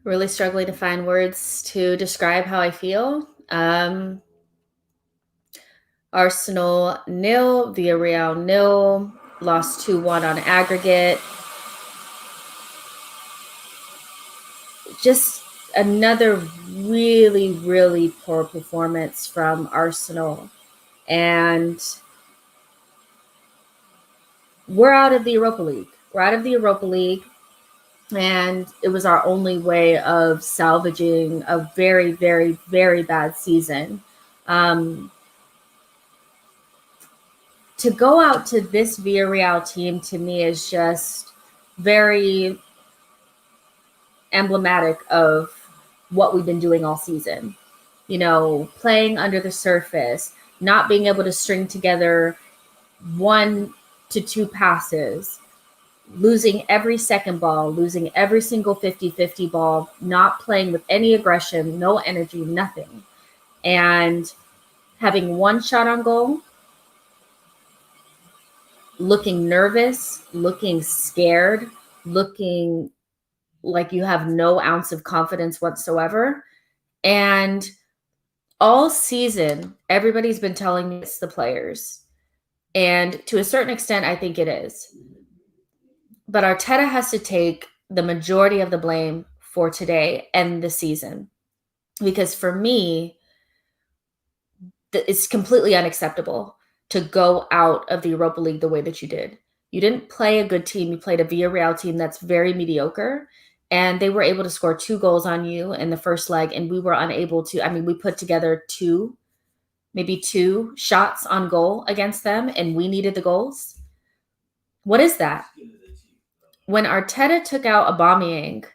Really struggling to find words to describe how I feel. Arsenal nil, Villarreal nil, lost 2-1 on aggregate. Just another really, really poor performance from Arsenal. And we're out of the Europa League. We're out of the Europa League. And it was our only way of salvaging a very, very, very bad season. To go out to this Villarreal team, to me, is just very emblematic of what we've been doing all season. You know, playing under the surface, not being able to string together 1 to 2 passes, losing every second ball, losing every single 50-50 ball, not playing with any aggression, no energy, nothing. And having 1 shot on goal, looking nervous, looking scared, looking like you have no ounce of confidence whatsoever. And all season, everybody's been telling me it's the players. And to a certain extent, I think it is. But Arteta has to take the majority of the blame for today and the season. Because for me, it's completely unacceptable to go out of the Europa League the way that you did. You didn't play a good team. You played a Villarreal team that's very mediocre. And they were able to score 2 goals on you in the first leg. And we were unable to. I mean, we put together maybe 2 shots on goal against them, and we needed the goals. What is that? When Arteta took out Aubameyang,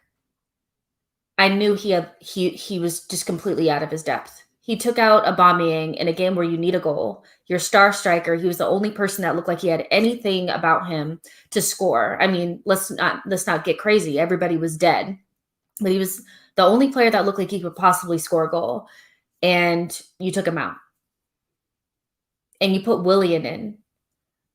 I knew he was just completely out of his depth. He took out Aubameyang in a game where you need a goal. Your star striker, he was the only person that looked like he had anything about him to score. I mean, let's not get crazy. Everybody was dead. But he was the only player that looked like he could possibly score a goal. And you took him out. And you put Willian in.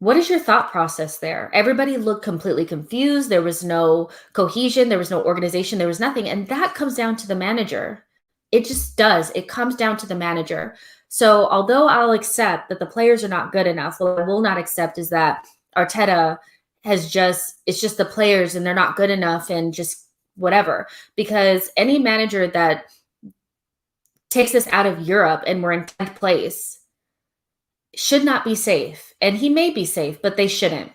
What is your thought process there? Everybody looked completely confused. There was no cohesion. There was no organization. There was nothing. And that comes down to the manager. It just does. It comes down to the manager. So although I'll accept that the players are not good enough, what I will not accept is that Arteta it's just the players and they're not good enough and just whatever. Because any manager that takes us out of Europe and we're in 10th place should not be safe. And he may be safe, but they shouldn't.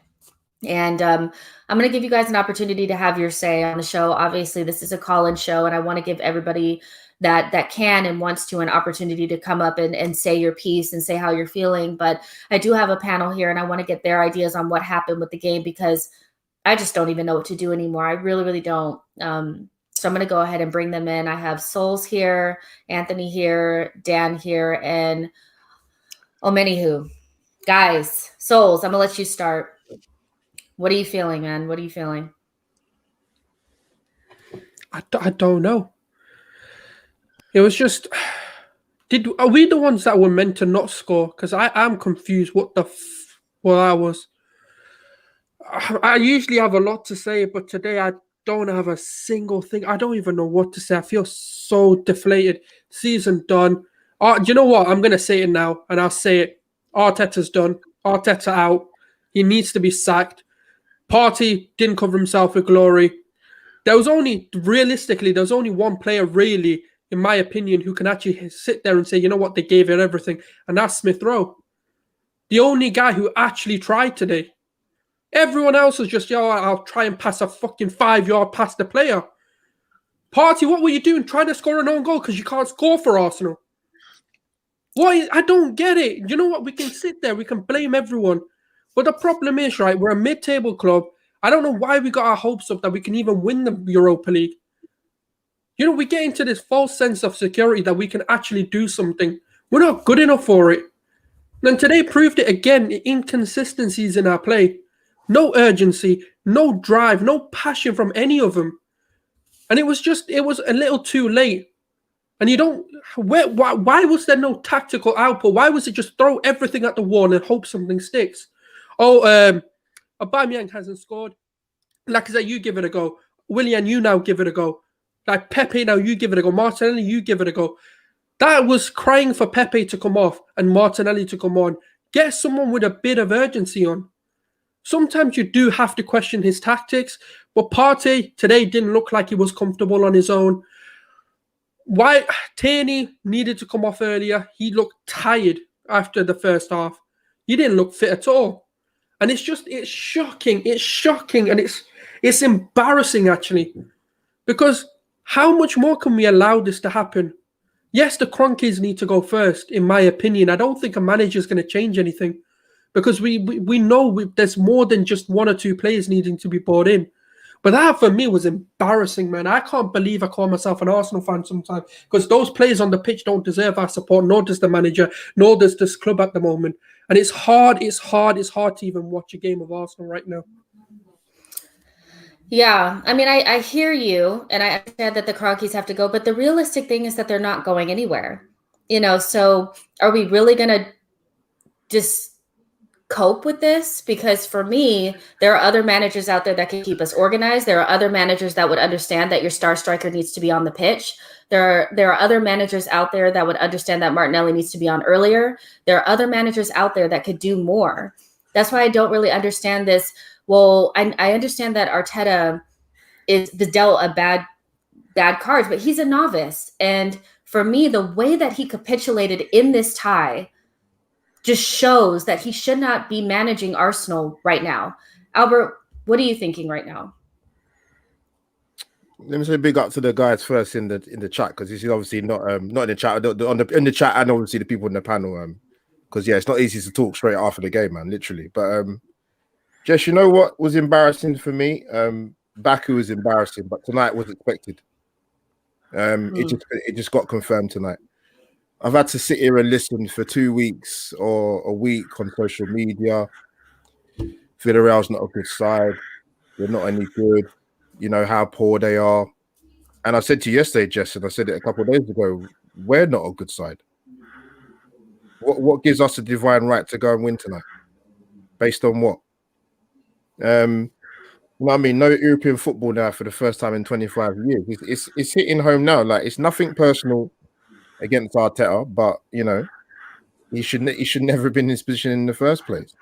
And I'm going to give you guys an opportunity to have your say on the show. Obviously, this is a call-in show, and I want to give everybody that can and wants to an opportunity to come up and say your piece and say how you're feeling. But I do have a panel here, and I want to get their ideas on what happened with the game because I just don't even know what to do anymore. I really, really don't. So I'm going to go ahead and bring them in. I have Souls here, Anthony here, Dan here, and Omenihu. Guys, Souls, I'm going to let you start. What are you feeling, man? What are you feeling? I don't know. It was just... Are we the ones that were meant to not score? Because I am confused what I was. I usually have a lot to say, but today I don't have a single thing. I don't even know what to say. I feel so deflated. Season done. Do you know what? I'm going to say it now, and I'll say it. Arteta's done. Arteta out. He needs to be sacked. Partey didn't cover himself with glory. There was only one player really, in my opinion, who can actually sit there and say, you know what, they gave it everything, and that's Smith Rowe. The only guy who actually tried today. Everyone else was just, I'll try and pass a fucking 5-yard past the player. Partey, what were you doing? Trying to score an own goal because you can't score for Arsenal. Why? I don't get it. You know what? We can sit there. We can blame everyone. But the problem is, right, we're a mid-table club. I don't know why we got our hopes up that we can even win the Europa League. You know, we get into this false sense of security that we can actually do something. We're not good enough for it. And today proved it again, the inconsistencies in our play. No urgency, no drive, no passion from any of them. And it was a little too late. And you don't... Why was there no tactical output? Why was it just throw everything at the wall and hope something sticks? Aubameyang hasn't scored. Like I said, you give it a go. Willian, you now give it a go. Like Pepe, now you give it a go. Martinelli, you give it a go. That was crying for Pepe to come off and Martinelli to come on. Get someone with a bit of urgency on. Sometimes you do have to question his tactics, but Partey today didn't look like he was comfortable on his own. Why Tierney needed to come off earlier. He looked tired after the first half. He didn't look fit at all. And it's shocking. It's shocking and it's embarrassing actually. Because how much more can we allow this to happen? Yes, the Cronkies need to go first, in my opinion. I don't think a manager is going to change anything. Because we know there's more than just one or two players needing to be brought in. But that for me was embarrassing, man. I can't believe I call myself an Arsenal fan sometimes because those players on the pitch don't deserve our support, nor does the manager, nor does this club at the moment. And it's hard to even watch a game of Arsenal right now. Yeah, I mean, I hear you, and I understand that the Cronkies have to go, but the realistic thing is that they're not going anywhere. So are we really going to just cope with this? Because for me, there are other managers out there that can keep us organized. There are other managers that would understand that your star striker needs to be on the pitch. There are other managers out there that would understand that Martinelli needs to be on earlier. There are other managers out there that could do more. That's why I don't really understand this. Well, I understand that Arteta is dealt a bad cards, but he's a novice. And for me, the way that he capitulated in this tie just shows that he should not be managing Arsenal right now. Albert, what are you thinking right now? Let me say big up to the guys first in the chat because this is obviously not in the chat in the chat and obviously the people in the panel because it's not easy to talk straight after the game, man, literally. But Jess, you know what was embarrassing for me? Baku was embarrassing, but tonight was expected. It just got confirmed tonight. I've had to sit here and listen for 2 weeks or a week on social media. Villarreal's not a good side. They're not any good. You know how poor they are. And I said to you yesterday, Jess, and I said it a couple of days ago, we're not a good side. What gives us a divine right to go and win tonight? Based on what? You know what I mean? No European football now for the first time in 25 years. It's hitting home now. Like, it's nothing personal against Arteta, but you know, he should never have been in this position in the first place.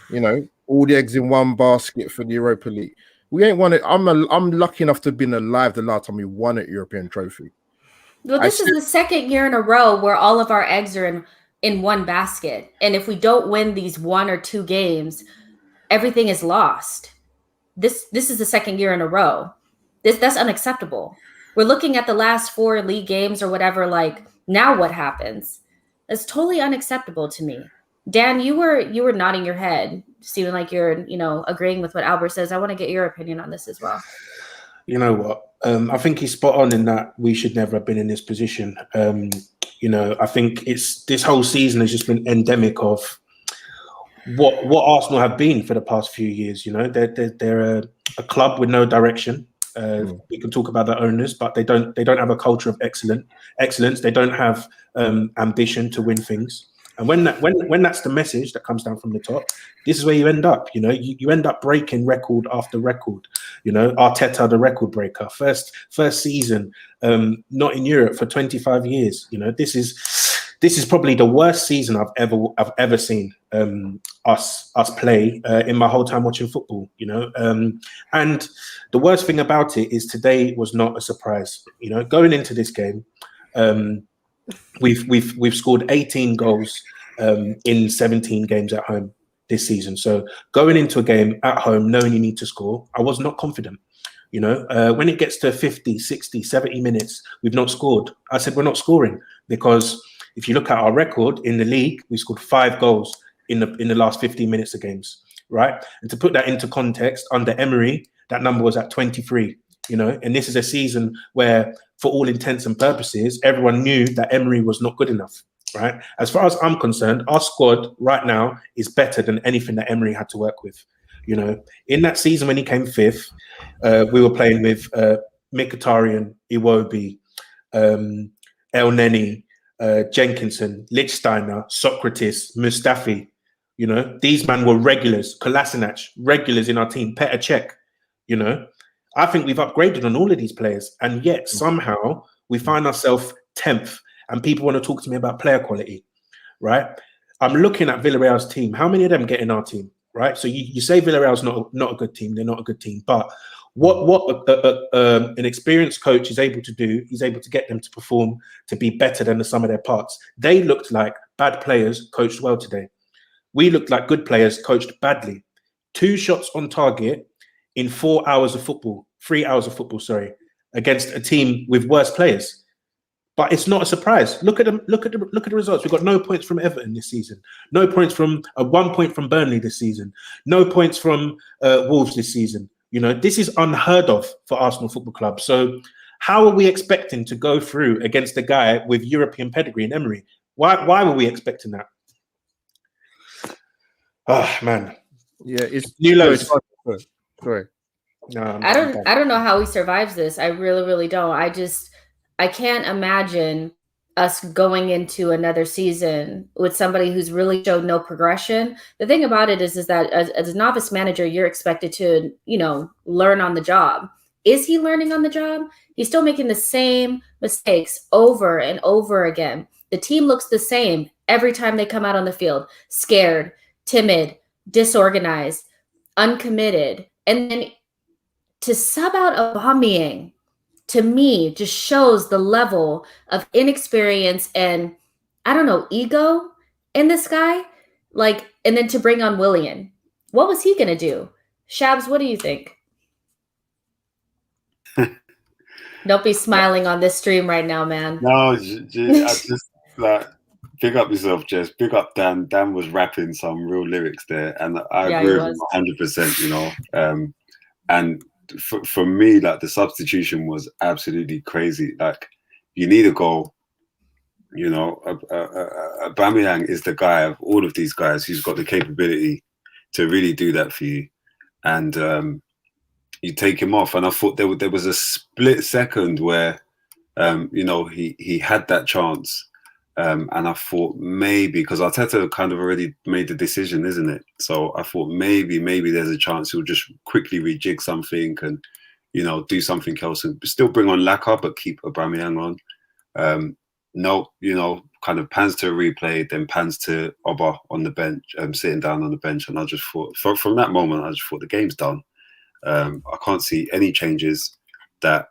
You know, all the eggs in one basket for the Europa League. We ain't won it. I'm lucky enough to have been alive the last time we won an European trophy. Well, this is the second year in a row where all of our eggs are in one basket, and if we don't win these 1 or 2 games, everything is lost. This is the second year in a row. That's unacceptable. We're looking at the last 4 league games or whatever, like, now what happens? That's totally unacceptable to me. Dan, you were nodding your head, seeming like you're, agreeing with what Albert says. I want to get your opinion on this as well. You know what? I think he's spot on in that we should never have been in this position. I think this whole season has just been endemic of what Arsenal have been for the past few years. You know, they're a club with no direction. We can talk about the owners, but they don't have a culture of excellence. They don't have ambition to win things. And when that's the message that comes down from the top, this is where you end up. You know, you end up breaking record after record. You know, Arteta, the record breaker, first season, not in Europe for 25 years. You know, this is probably the worst season I've ever seen us play in my whole time watching football. You know, and the worst thing about it is today was not a surprise. You know, going into this game, we've scored 18 goals in 17 games at home this season. So going into a game at home knowing you need to score, I was not confident. You know, when it gets to 50, 60, 70 minutes, we've not scored. I said we're not scoring because if you look at our record in the league, we scored 5 goals in the last 15 minutes of games, right? And to put that into context, under Emery, that number was at 23. You know, and this is a season where, for all intents and purposes, everyone knew that Emery was not good enough, right? As far as I'm concerned, our squad right now is better than anything that Emery had to work with. You know, in that season when he came 5th, we were playing with Mkhitaryan, Iwobi, El Neni, Jenkinson, Lichtsteiner, Socrates, Mustafi. You know, these men were regulars. Kolasinac, regulars in our team. Petr Cech, you know. I think we've upgraded on all of these players, and yet somehow we find ourselves 10th, and people want to talk to me about player quality, right? I'm looking at Villarreal's team. How many of them get in our team, right? So you say Villarreal's not a good team. They're not a good team, but what an experienced coach is able to do, he's able to get them to perform, to be better than the sum of their parts. They looked like bad players coached well today. We looked like good players coached badly. 2 shots on target in 4 hours of football, 3 hours of football, sorry, against a team with worse players. But it's not a surprise. Look at them. Look at the results. We've got no points from Everton this season. No points from 1 point from Burnley this season. No points from Wolves this season. You know, this is unheard of for Arsenal Football Club. So how are we expecting to go through against a guy with European pedigree in Emery? Why were we expecting that? Oh man. Yeah, it's New lows. Sorry. No, I don't know how he survives this. I really don't. I can't imagine us going into another season with somebody who's really showed no progression. The thing about it is that as a novice manager, you're expected to, learn on the job. Is he learning on the job? He's still making the same mistakes over and over again. The team looks the same every time they come out on the field. Scared, timid, disorganized, uncommitted. And then to sub out Aubameyang, to me, just shows the level of inexperience and, I don't know, ego in this guy. And then to bring on Willian. What was he going to do? Shabs, what do you think? Don't be smiling on this stream right now, man. No, I just big up yourself, Jess. Big up Dan. Dan was rapping some real lyrics there, and I agree with him 100%. And for me, the substitution was absolutely crazy. You need a goal. Aubameyang is the guy of all of these guys who's got the capability to really do that for you, and you take him off. And I thought there was a split second where, he had that chance. And I thought maybe, because Arteta kind of already made the decision, isn't it? So I thought maybe there's a chance he'll just quickly rejig something and, do something else and still bring on Laka, but keep Aubameyang on. No, kind of pans to a replay, then pans to Oba on the bench, sitting down on the bench. And I just thought, from that moment, I just thought the game's done. I can't see any changes that,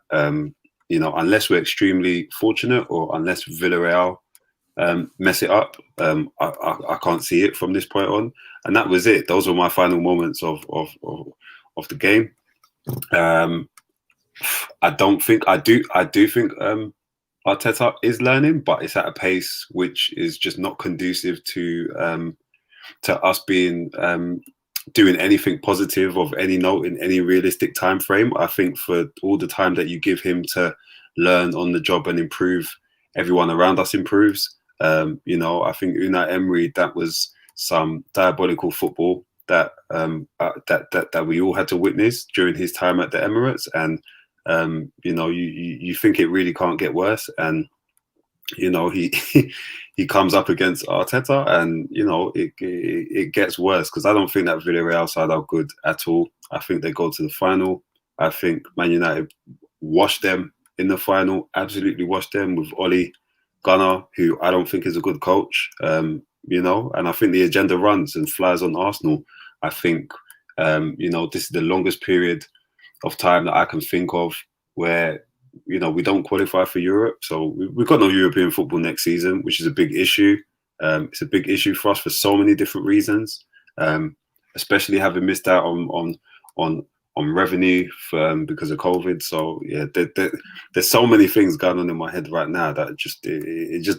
unless we're extremely fortunate or unless Villarreal mess it up, I can't see it from this point on. And that was it. Those were my final moments of the game. I do think Arteta is learning, but it's at a pace which is just not conducive to us being doing anything positive of any note in any realistic time frame. I think for all the time that you give him to learn on the job and improve, everyone around us improves. I think Unai Emery, that was some diabolical football that we all had to witness during his time at the Emirates, and you think it really can't get worse, and he comes up against Arteta, and it gets worse, because I don't think that Villarreal side are good at all. I think they go to the final. I think Man United washed them in the final, absolutely washed them with Ole Gunnar, who I don't think is a good coach, and I think the agenda runs and flies on Arsenal. I think, this is the longest period of time that I can think of where, we don't qualify for Europe. So we've got no European football next season, which is a big issue. It's a big issue for us for so many different reasons, especially having missed out on revenue because of COVID. So yeah, there's so many things going on in my head right now that it just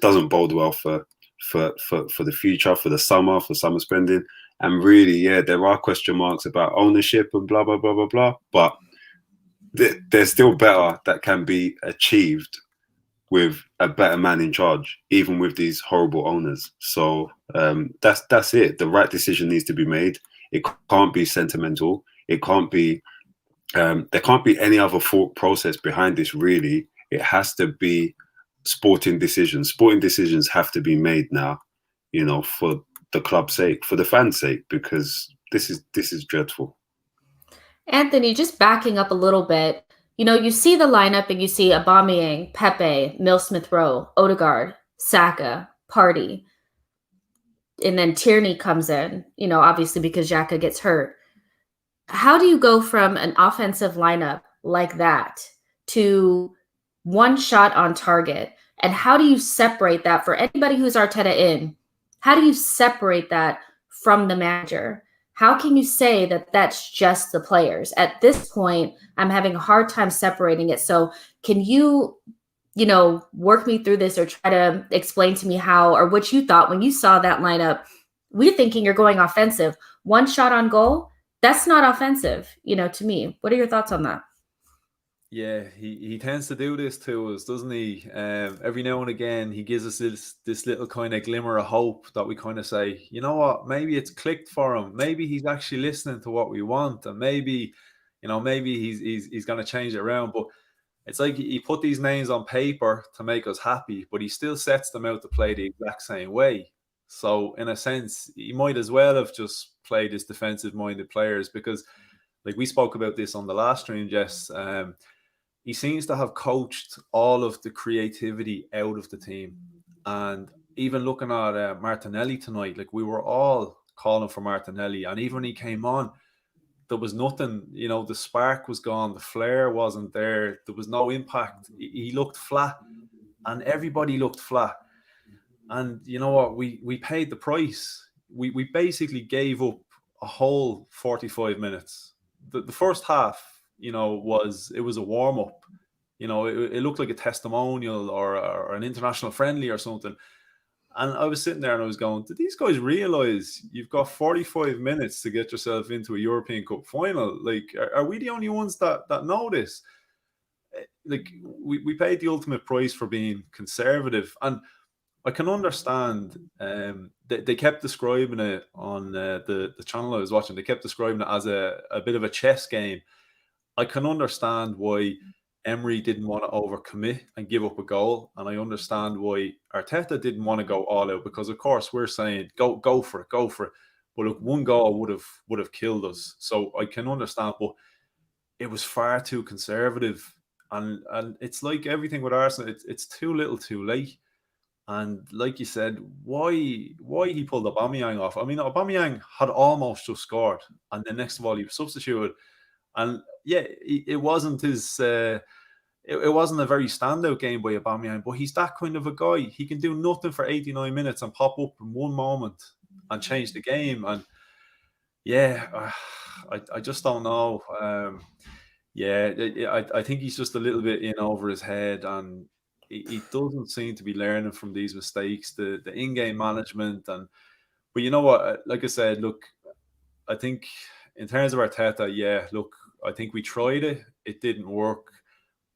doesn't bode well for the future, for summer spending. And really, yeah, there are question marks about ownership and blah blah blah blah blah. But there's still better that can be achieved with a better man in charge, even with these horrible owners. So that's it. The right decision needs to be made. It can't be sentimental. It can't be. There can't be any other thought process behind this. Really, it has to be sporting decisions. Sporting decisions have to be made now. For the club's sake, for the fans' sake, because this is dreadful. Anthony, just backing up a little bit, you see the lineup and you see Aubameyang, Pepe, Smith-Rowe, Odegaard, Saka, Partey, and then Tierney comes in, obviously because Xhaka gets hurt. How do you go from an offensive lineup like that to one shot on target? And how do you separate that for anybody who's Arteta in? How do you separate that from the manager? How can you say that that's just the players? At this point, I'm having a hard time separating it. So can you, work me through this or try to explain to me how or what you thought when you saw that lineup? We're thinking you're going offensive. One shot on goal, that's not offensive, to me. What are your thoughts on that? Yeah, he tends to do this to us, doesn't he? Every now and again, he gives us this little kind of glimmer of hope that we kind of say, you know what, maybe it's clicked for him. Maybe he's actually listening to what we want, and maybe he's going to change it around. But it's like he put these names on paper to make us happy, but he still sets them out to play the exact same way. So in a sense, he might as well have just played his defensive-minded players, because, like we spoke about this on the last stream, Jess. He seems to have coached all of the creativity out of the team. And even looking at Martinelli tonight, like we were all calling for Martinelli. And even when he came on, there was nothing, the spark was gone. The flair wasn't there. There was no impact. He looked flat, and everybody looked flat. And you know what? We paid the price. We basically gave up a whole 45 minutes. The first half, it was a warm-up. It looked like a testimonial or an international friendly or something. And I was sitting there and I was going, did these guys realize you've got 45 minutes to get yourself into a European Cup final? Like, are we the only ones that know this? Like, we paid the ultimate price for being conservative. And I can understand, they kept describing it on the channel I was watching. They kept describing it as a bit of a chess game. I can understand why Emery didn't want to overcommit and give up a goal, and I understand why Arteta didn't want to go all out, because of course we're saying go for it. But look, one goal would have killed us. So I can understand, but it was far too conservative, and it's like everything with Arsenal. It's too little, too late. And like you said, why he pulled Aubameyang off? I mean, Aubameyang had almost just scored, and then next of all he was substituted. And yeah, it wasn't his. It wasn't a very standout game by Aubameyang, but he's that kind of a guy. He can do nothing for 89 minutes and pop up in one moment and change the game. And yeah, I just don't know. I think he's just a little bit in over his head, and he doesn't seem to be learning from these mistakes. The in-game management, but you know what? Like I said, look, I think in terms of Arteta, look, I think we tried it. It didn't work.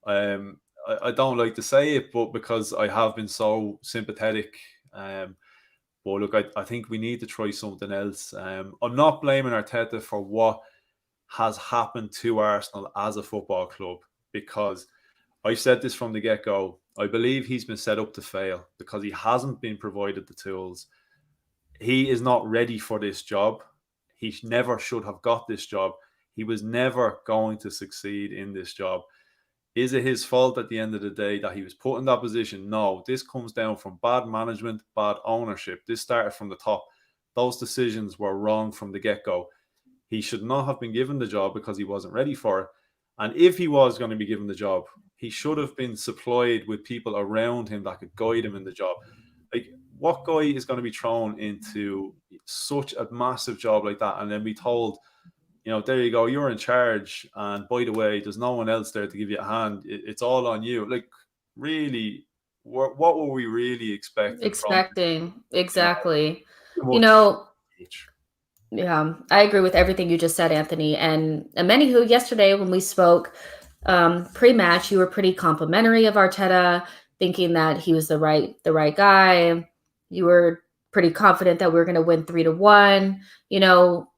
I don't like to say it, but because I have been so sympathetic. But look, I think we need to try something else. I'm not blaming Arteta for what has happened to Arsenal as a football club, because I've said this from the get-go. I believe he's been set up to fail because he hasn't been provided the tools. He is not ready for this job. He never should have got this job. He was never going to succeed in this job. Is it his fault at the end of the day that he was put in that position? No, this comes down from bad management, bad ownership. This started from the top. Those decisions were wrong from the get-go. He should not have been given the job because he wasn't ready for it. And if he was going to be given the job, he should have been supplied with people around him that could guide him in the job. Like, what guy is going to be thrown into such a massive job like that and then be told, there you go, you're in charge, and by the way, there's no one else there to give you a hand. It's all on you. Like, really, what were we really expecting? Exactly. Yeah, I agree with everything you just said, Anthony. And many who yesterday when we spoke pre-match, you were pretty complimentary of Arteta, thinking that he was the right guy. You were pretty confident that we were going to win 3-1.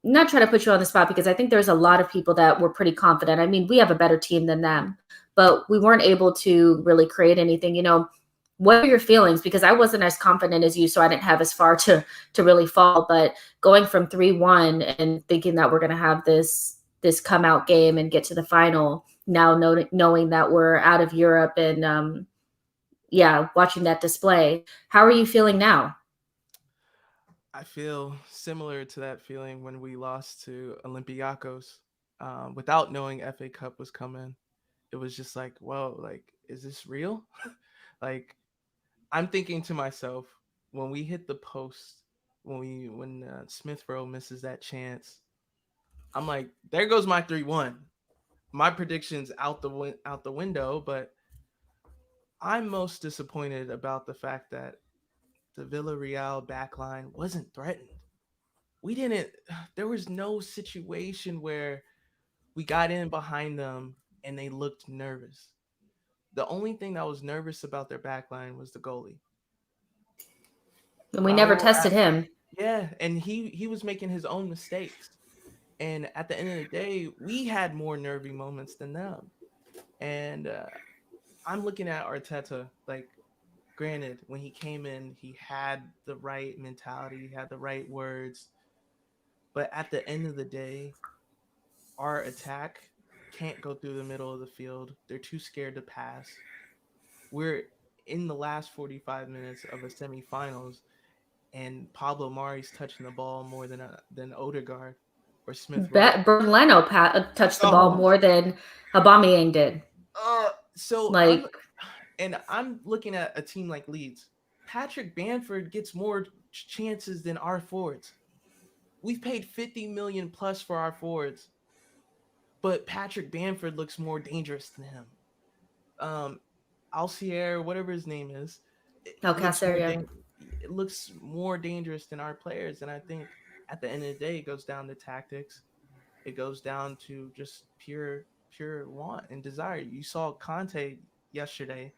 Not trying to put you on the spot, because I think there's a lot of people that were pretty confident. I mean, we have a better team than them, but we weren't able to really create anything. What are your feelings? Because I wasn't as confident as you, so I didn't have as far to really fall. But going from 3-1 and thinking that we're going to have this this come out game and get to the final now, knowing that we're out of Europe and watching that display. How are you feeling now? I feel similar to that feeling when we lost to Olympiacos without knowing FA Cup was coming. It was just like, whoa, like, is this real? Like, I'm thinking to myself, when we hit the post, when Smith Rowe misses that chance, I'm like, there goes my 3-1. My prediction's out the window, but I'm most disappointed about the fact that the Villarreal backline wasn't threatened. There was no situation where we got in behind them and they looked nervous. The only thing that was nervous about their backline was the goalie. And we never tested him. Yeah, and he was making his own mistakes. And at the end of the day, we had more nervy moments than them. And I'm looking at Arteta, like, granted, when he came in, he had the right mentality, he had the right words. But at the end of the day, our attack can't go through the middle of the field. They're too scared to pass. We're in the last 45 minutes of a semifinals, and Pablo Mari's touching the ball more than Odegaard or Smith Rowe. Bernd Leno touched the ball more than Aubameyang did. I'm looking at a team like Leeds. Patrick Bamford gets more chances than our forwards. We've paid 50 million plus for our forwards, but Patrick Bamford looks more dangerous than him. Alcier, whatever his name is, it looks more dangerous than our players. And I think at the end of the day, it goes down to tactics. It goes down to just pure want and desire. You saw Conte yesterday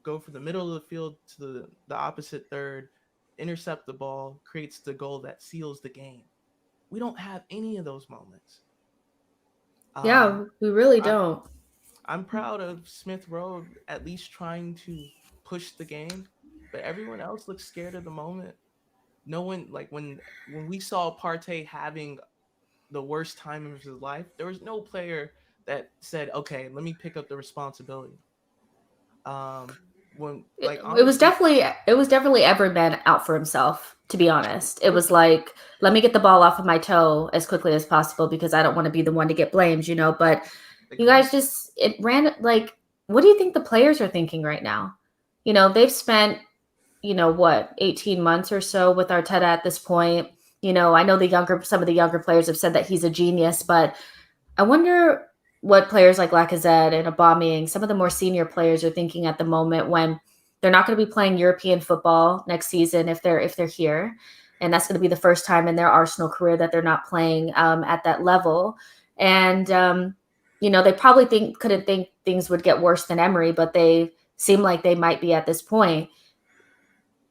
go from the middle of the field to the opposite third, intercept the ball, creates the goal that seals the game. We don't have any of those moments. Yeah, we really don't. I'm proud of Smith Rowe at least trying to push the game, but everyone else looks scared of the moment. No one, like when we saw Partey having the worst time of his life, there was no player that said, "Okay, let me pick up the responsibility." It was definitely every man out for himself, to be honest. It was like, let me get the ball off of my toe as quickly as possible because I don't want to be the one to get blamed, but you guys what do you think the players are thinking right now? They've spent 18 months or so with Arteta at this point. I know some of the younger players have said that he's a genius, but I wonder what players like Lacazette and Aubameyang, some of the more senior players, are thinking at the moment when they're not going to be playing European football next season if they're here, and that's going to be the first time in their Arsenal career that they're not playing at that level. And they probably couldn't think things would get worse than Emery, but they seem like they might be at this point.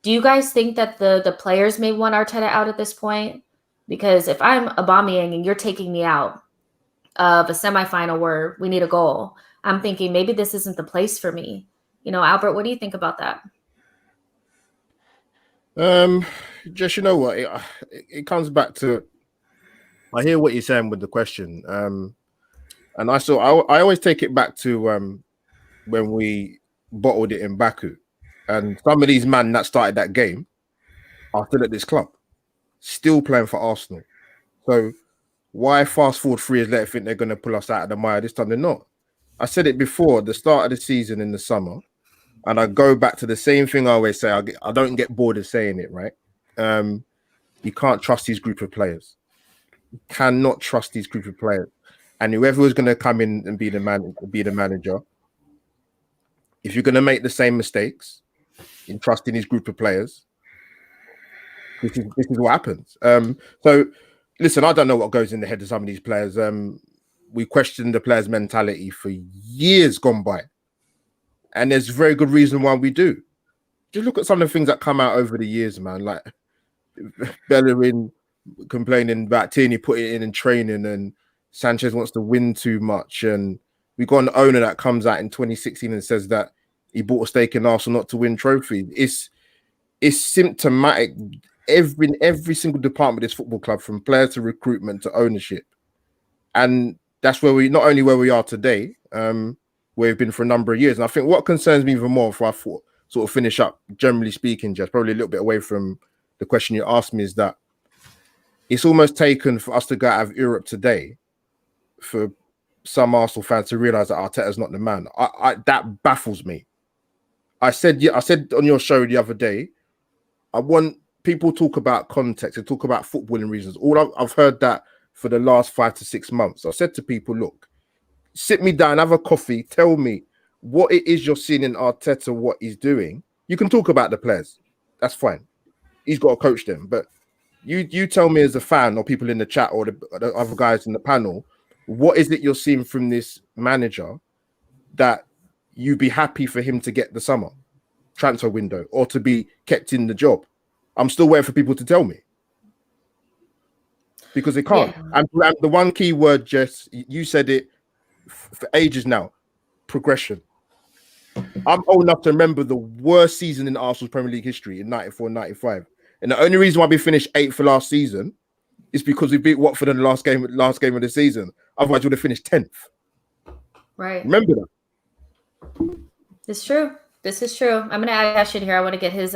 Do you guys think that the players may want Arteta out at this point? Because if I'm Aubameyang and you're taking me out of a semifinal where we need a goal, I'm thinking maybe this isn't the place for me. Albert, what do you think about that? Just, what, it comes back to, I hear what you're saying with the question. And I always take it back to when we bottled it in Baku, and some of these men that started that game are still at this club, still playing for Arsenal. So why fast forward 3 years later think they're going to pull us out of the mire? This time they're not. I said it before, the start of the season in the summer, and I go back to the same thing I always say. I don't get bored of saying it, right? You can't trust these group of players. You cannot trust these group of players. And whoever was going to come in and be the manager, if you're going to make the same mistakes in trusting these group of players, this is what happens. So listen, I don't know what goes in the head of some of these players. We questioned the players' mentality for years gone by, and there's very good reason why we do. Just look at some of the things that come out over the years, man. Like Bellerin complaining about Tierney putting it in training, and Sanchez wants to win too much, and we got an owner that comes out in 2016 and says that he bought a stake in Arsenal not to win trophies. It's symptomatic. Every single department of this football club, from players to recruitment to ownership, and that's where we not only where we are today, we've been for a number of years. And I think what concerns me even more, if I thought sort of finish up, generally speaking, just probably a little bit away from the question you asked me, is that it's almost taken for us to go out of Europe today for some Arsenal fans to realise that Arteta's not the man. That baffles me. I said on your show the other day, I want people talk about context and talk about footballing reasons. I've heard that for the last 5 to 6 months. I said to people, look, sit me down, have a coffee, tell me what it is you're seeing in Arteta, what he's doing. You can talk about the players. That's fine. He's got to coach them. But you tell me as a fan or people in the chat or the other guys in the panel, what is it you're seeing from this manager that you'd be happy for him to get the summer transfer window or to be kept in the job? I'm still waiting for people to tell me. Because they can't. Yeah. And the one key word, Jess, you said it for ages now, progression. I'm old enough to remember the worst season in Arsenal's Premier League history in 94-95. And the only reason why we finished 8th for last season is because we beat Watford in the last game of the season. Otherwise, we would have finished 10th. Right. Remember that. It's true. This is true. I'm going to add Ash in here. I want to get his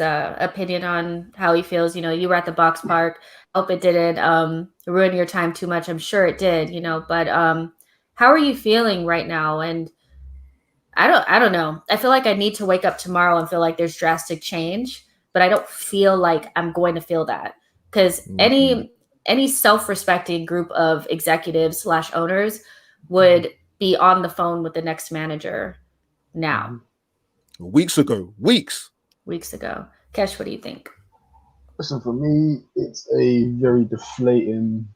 opinion on how he feels. You know, you were at the Box Park. I hope it didn't ruin your time too much. I'm sure it did, you know, but how are you feeling right now? And I don't know. I feel like I need to wake up tomorrow and feel like there's drastic change, but I don't feel like I'm going to feel that, because any self-respecting group of executives / owners would be on the phone with the next manager now. Weeks ago. Kesh, what do you think? Listen, for me, it's a very deflating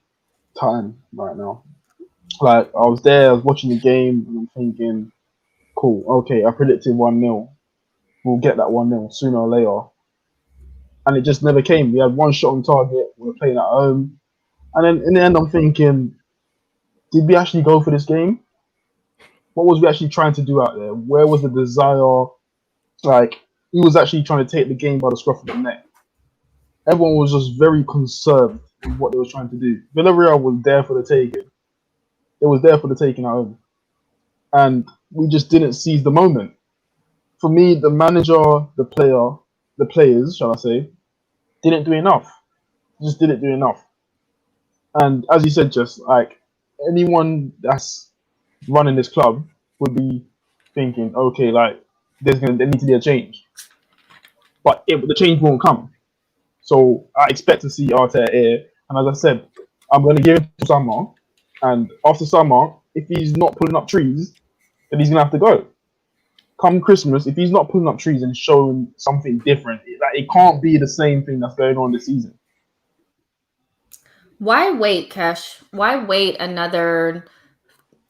time right now. Like, I was watching the game, and I'm thinking, cool, okay, I predicted 1-0. We'll get that 1-0 sooner or later. And it just never came. We had one shot on target, we were playing at home. And then in the end, I'm thinking, did we actually go for this game? What was we actually trying to do out there? Where was the desire? Like, he was actually trying to take the game by the scruff of the neck. Everyone was just very conserved in what they were trying to do. Villarreal was there for the taking. It was there for the taking at home. And we just didn't seize the moment. For me, the manager, the players, shall I say, didn't do enough. Just didn't do enough. And as you said, just like anyone that's running this club would be thinking, okay, like there needs to be a change. But the change won't come. So I expect to see Arteta here. And as I said, I'm going to give it to summer. And after summer, if he's not pulling up trees, then he's going to have to go. Come Christmas, if he's not pulling up trees and showing something different, it can't be the same thing that's going on this season. Why wait, Kesh? Why wait another,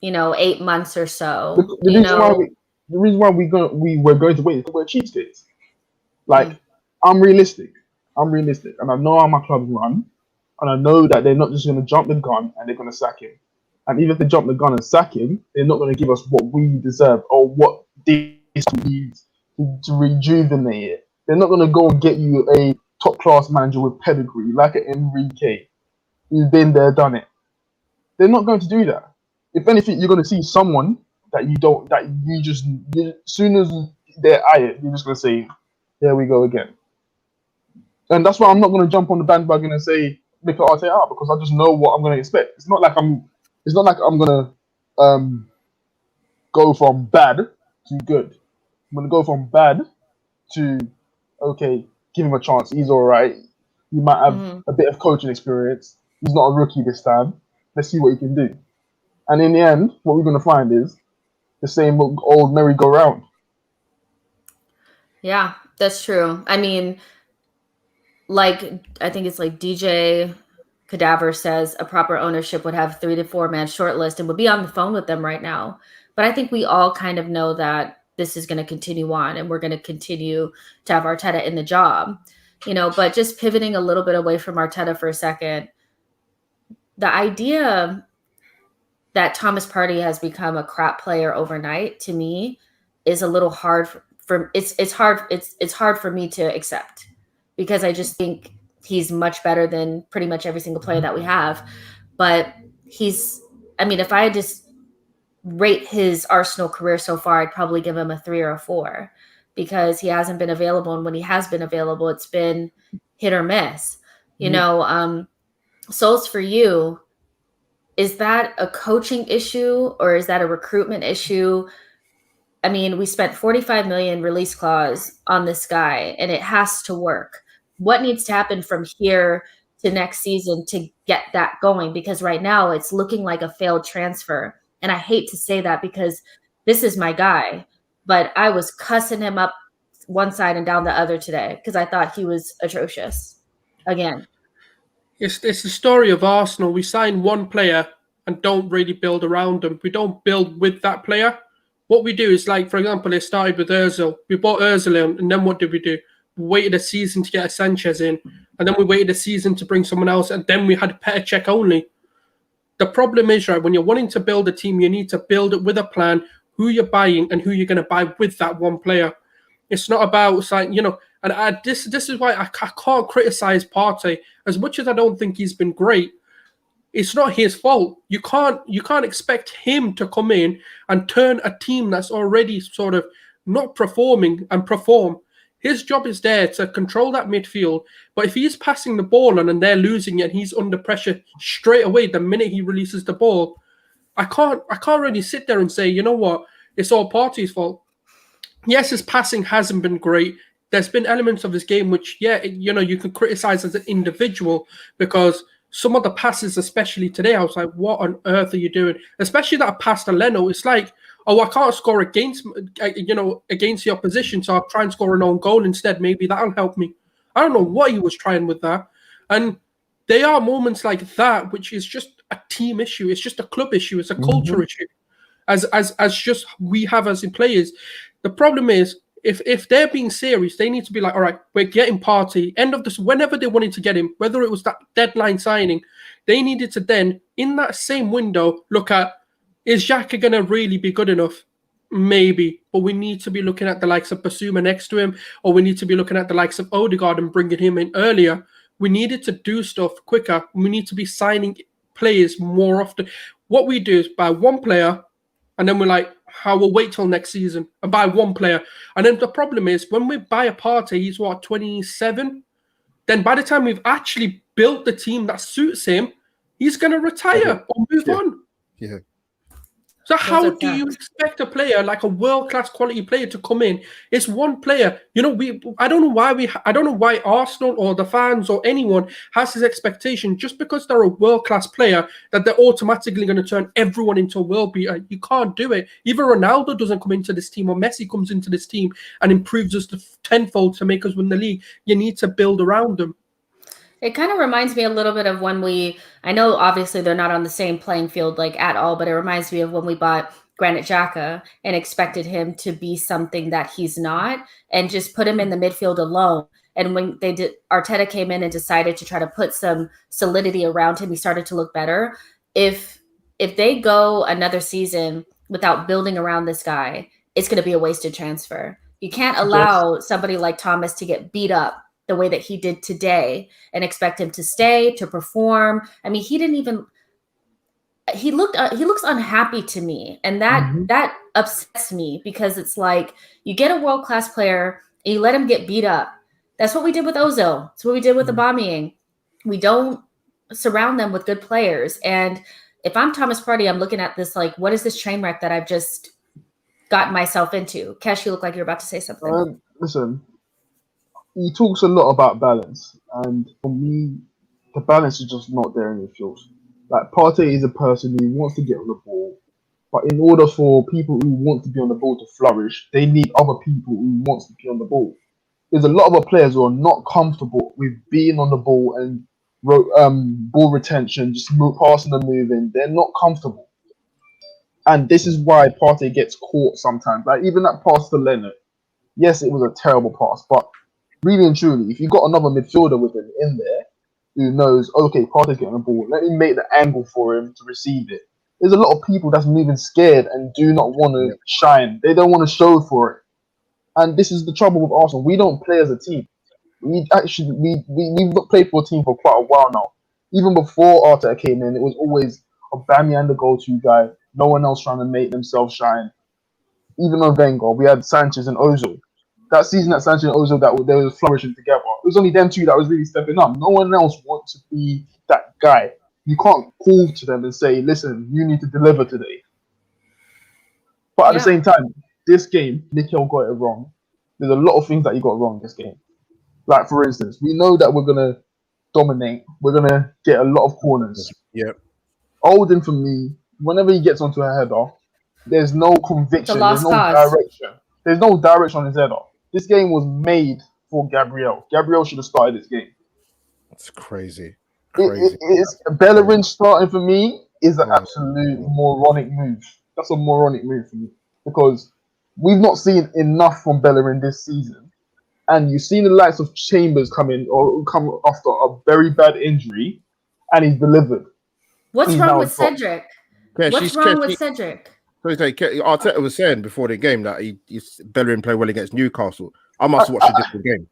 8 months or so? The reason why we're going to wait is because we're cheapskates. Like, I'm realistic, and I know how my clubs run, and I know that they're not just going to jump the gun and they're going to sack him. And even if they jump the gun and sack him, they're not going to give us what we deserve or what this needs to rejuvenate it. They're not going to go and get you a top-class manager with pedigree like an Enrique, who's been there, done it. They're not going to do that. If anything, you're going to see someone that as soon as they're at it, you're just going to say, there we go again. And that's why I'm not going to jump on the bandwagon and say, look at Arteta out, because I just know what I'm going to expect. It's not like I'm going to go from bad to good. I'm going to go from bad to, okay, give him a chance. He's all right. He might have a bit of coaching experience. He's not a rookie this time. Let's see what he can do. And in the end, what we're going to find is the same old merry-go-round. Yeah, that's true. I mean, I think it's like DJ Cadaver says a proper ownership would have 3 to 4 man shortlist and would be on the phone with them right now. But I think we all kind of know that this is going to continue on and we're going to continue to have Arteta in the job, but just pivoting a little bit away from Arteta for a second, the idea that Thomas Partey has become a crap player overnight, to me, is a little hard it's hard for me to accept, because I just think he's much better than pretty much every single player that we have. But he's I mean, if I had just rate his Arsenal career so far, I'd probably give him a 3 or a 4 because he hasn't been available. And when he has been available, it's been hit or miss. You know, Souls, for you, is that a coaching issue or is that a recruitment issue? I mean, we spent 45 million release clause on this guy and it has to work. What needs to happen from here to next season to get that going? Because right now it's looking like a failed transfer. And I hate to say that because this is my guy, but I was cussing him up one side and down the other today because I thought he was atrocious again. It's the story of Arsenal. We sign one player and don't really build around them. We don't build with that player. What we do is, like, for example, it started with Ozil. We bought Ozil in, and then what did we do? We waited a season to get a Sanchez in, and then we waited a season to bring someone else, and then we had Petr Cech only. The problem is, right, when you're wanting to build a team, you need to build it with a plan, who you're buying and who you're going to buy with that one player. It's not about, like, you know, and this is why I can't criticize Partey. As much as I don't think he's been great, it's not his fault. You can't expect him to come in and turn a team that's already sort of not performing and perform. His job is there to control that midfield. But if he's passing the ball on and they're losing it and he's under pressure straight away the minute he releases the ball, I can't really sit there and say, you know what, it's all Partey's fault. Yes, his passing hasn't been great. There's been elements of his game which, yeah, you know, you can criticize as an individual because some of the passes, especially today, I was like, what on earth are you doing? Especially that pass to Leno. It's like, oh, I can't score against the opposition, so I'll try and score an own goal instead. Maybe that'll help me. I don't know what he was trying with that. And there are moments like that, which is just a team issue. It's just a club issue. It's a culture issue. As just we have as in players. The problem is, if they're being serious, they need to be like, all right, we're getting Partey. End of this, whenever they wanted to get him, whether it was that deadline signing, they needed to then, in that same window, look at, is Xhaka going to really be good enough? Maybe, but we need to be looking at the likes of Basuma next to him, or we need to be looking at the likes of Odegaard and bringing him in earlier. We needed to do stuff quicker. We need to be signing players more often. What we do is buy one player, and then we're like, I will wait till next season and buy one player. And then the problem is when we buy a Partey, he's what, 27? Then by the time we've actually built the team that suits him, he's going to retire or move on. Yeah. So how do you expect a player like a world-class quality player to come in? It's one player. You know, I don't know why Arsenal or the fans or anyone has this expectation just because they're a world-class player that they're automatically going to turn everyone into a world beater. You can't do it. Either Ronaldo doesn't come into this team or Messi comes into this team and improves us tenfold to make us win the league. You need to build around them. It kind of reminds me a little bit of when I know obviously they're not on the same playing field like at all, but it reminds me of when we bought Granit Xhaka and expected him to be something that he's not and just put him in the midfield alone. And when Arteta came in and decided to try to put some solidity around him, he started to look better. If they go another season without building around this guy, it's going to be a wasted transfer. You can't allow somebody like Thomas to get beat up the way that he did today and expect him to stay, to perform. I mean, he looks unhappy to me. And that upsets me because it's like you get a world-class player and you let him get beat up. That's what we did with Ozil. That's what we did with Aubameyang. We don't surround them with good players. And if I'm Thomas Partey, I'm looking at this like, what is this train wreck that I've just gotten myself into? Kesh, you look like you're about to say something. Listen, he talks a lot about balance, and for me, the balance is just not there in the field. Like, Partey is a person who wants to get on the ball, but in order for people who want to be on the ball to flourish, they need other people who want to be on the ball. There's a lot of other players who are not comfortable with being on the ball and ball retention, just passing and moving. They're not comfortable, and this is why Partey gets caught sometimes. Like even that pass to Leonard, yes, it was a terrible pass, but really and truly, if you got another midfielder with him in there who knows, okay, Partey's getting the ball, let me make the angle for him to receive it. There's a lot of people that's moving scared and do not want to shine. They don't want to show for it. And this is the trouble with Arsenal. We don't play as a team. We've not played for a team for quite a while now. Even before Arteta came in, it was always, Aubameyang the go-to guy. No one else trying to make themselves shine. Even on Wenger, we had Sanchez and Ozil. That season that Sanchez and Ozil they were flourishing together. It was only them two that was really stepping up. No one else wants to be that guy. You can't call to them and say, "Listen, you need to deliver today." But at the same time, this game, Mikel got it wrong. There's a lot of things that he got wrong this game. Like, for instance, we know that we're going to dominate. We're going to get a lot of corners. Yeah. Olden, for me, whenever he gets onto a header, there's no conviction. There's no direction. There's no direction on his header. This game was made for Gabriel. Gabriel should have started this game. That's crazy. Bellerin starting for me is an absolute moronic move. That's a moronic move for me because we've not seen enough from Bellerin this season, and you've seen the likes of Chambers come after a very bad injury, and he's delivered. What's wrong with Cedric? What's wrong with Cedric? Arteta was saying before the game that Bellerin played well against Newcastle. I must watch a different game.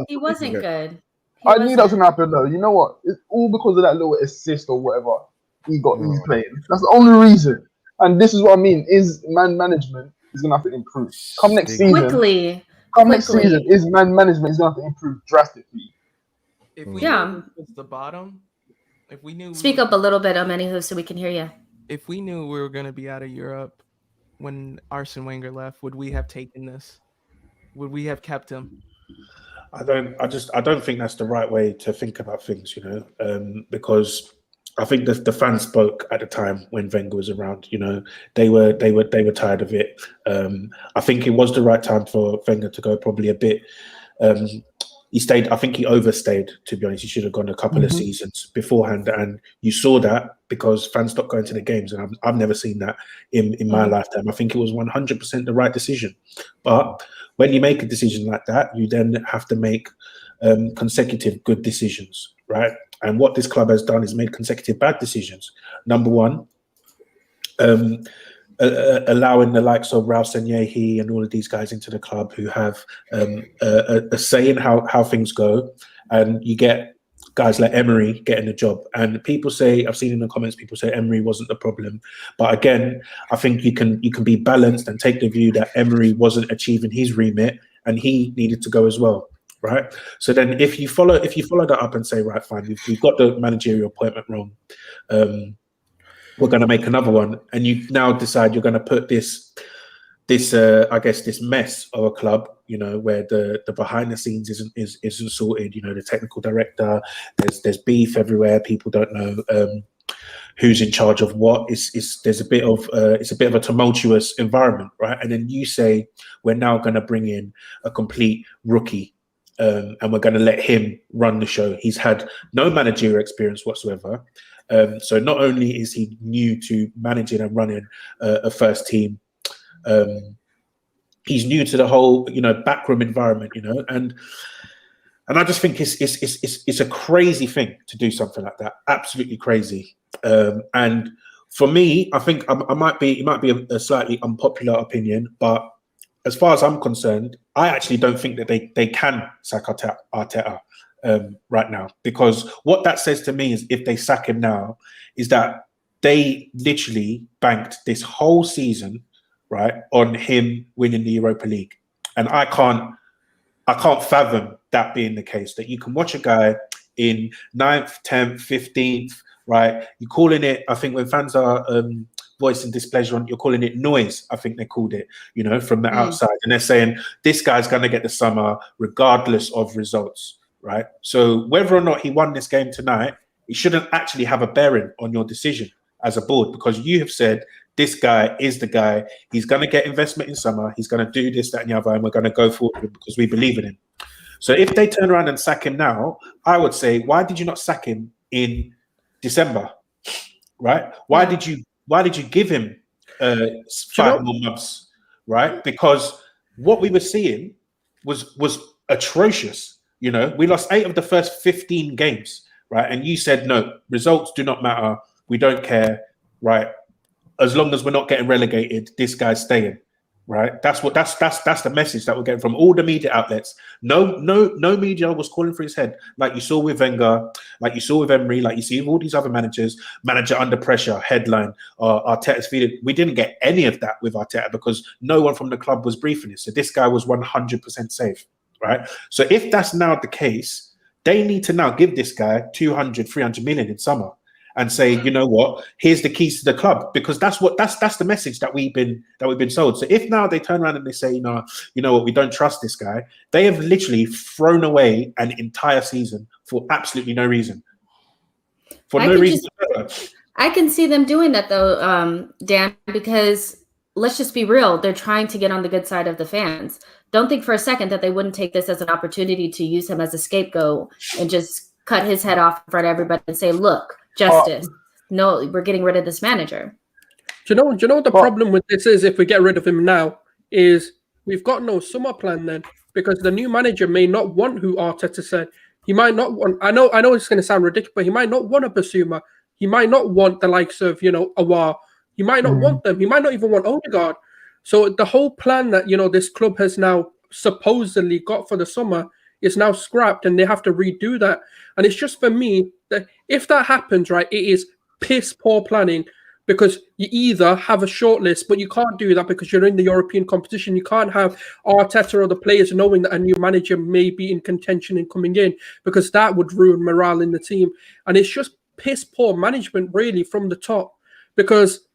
He wasn't good. I knew that was going to happen, though. You know what? It's all because of that little assist or whatever he's playing. That's the only reason. And this is what I mean. Is man management is going to have to improve. Come next season, is man management is going to have to improve drastically. If we knew it's the bottom, if we knew... Speak up a little bit, Omenihu, so we can hear you. If we knew we were going to be out of Europe when Arsene Wenger left, would we have taken this? Would we have kept him? I don't think that's the right way to think about things, because I think the fans spoke at the time when Wenger was around. They were tired of it. I think it was the right time for Wenger to go. Probably a bit. He stayed. I think he overstayed. To be honest, he should have gone a couple of seasons beforehand, and you saw that because fans stopped going to the games, and I've never seen that in my lifetime. I think it was 100% the right decision, but when you make a decision like that, you then have to make consecutive good decisions, right? And what this club has done is made consecutive bad decisions. Number one, allowing the likes of Ralph Sanyehi and all of these guys into the club who have a say in how things go, and you get guys like Emery getting the job. And people say, I've seen in the comments, people say Emery wasn't the problem. But again, I think you can be balanced and take the view that Emery wasn't achieving his remit and he needed to go as well, right? So then if you follow that up and say, right, fine, we've got the managerial appointment wrong, we're going to make another one, and you now decide you're going to put this mess of a club, where the behind the scenes isn't sorted. The technical director, there's beef everywhere. People don't know who's in charge of what. There's a bit of a tumultuous environment, right? And then you say we're now going to bring in a complete rookie, and we're going to let him run the show. He's had no managerial experience whatsoever. So not only is he new to managing and running a first team, he's new to the whole, backroom environment, and I just think it's a crazy thing to do something like that. Absolutely crazy. And for me, I think it might be a slightly unpopular opinion, but as far as I'm concerned, I actually don't think that they can sack Arteta right now, because what that says to me is if they sack him now, is that they literally banked this whole season, right, on him winning the Europa League. And I can't fathom that being the case, that you can watch a guy in 9th, 10th, 15th, right? You're calling it, I think when fans are voicing displeasure on, you're calling it noise, I think they called it, from the outside. And they're saying, this guy's going to get the summer regardless of results, right? So whether or not he won this game tonight, it shouldn't actually have a bearing on your decision as a board, because you have said, this guy is the guy. He's going to get investment in summer. He's going to do this, that, and the other, and we're going to go forward because we believe in him. So if they turn around and sack him now, I would say, why did you not sack him in December, right? Why did you give him 5 more months, right? Because what we were seeing was atrocious. We lost 8 of the first 15 games, right? And you said, no, results do not matter. We don't care, right? As long as we're not getting relegated, this guy's staying. right? That's the message that we're getting from all the media outlets. No media was calling for his head, like you saw with Wenger, like you saw with Emery, like you see with all these other managers. Manager under pressure, headline. Arteta's feeling. We didn't get any of that with Arteta because no one from the club was briefing it. So this guy was 100% safe, right? So if that's now the case, they need to now give this guy 200, 300 million in summer. And say, you know what? Here's the keys to the club, because that's the message that we've been sold. So if now they turn around and they say, you know what, we don't trust this guy, they have literally thrown away an entire season for absolutely no reason. For no reason. I can see them doing that though, Dan, because let's just be real, they're trying to get on the good side of the fans. Don't think for a second that they wouldn't take this as an opportunity to use him as a scapegoat and just cut his head off in front of everybody and say, look, justice. No, we're getting rid of this manager. Do you know what the problem with this is? If we get rid of him now, is we've got no summer plan then, because the new manager may not want who Arteta said. He might not want. I know it's going to sound ridiculous, but he might not want a Basuma. He might not want the likes of Awar. He might not want them. He might not even want Odegaard. So the whole plan that this club has now supposedly got for the summer is now scrapped, and they have to redo that. And it's just, for me, that if that happens, right, it is piss poor planning, because you either have a shortlist, but you can't do that because you're in the European competition. You can't have Arteta or the players knowing that a new manager may be in contention in coming in, because that would ruin morale in the team. And it's just piss poor management, really, from the top, because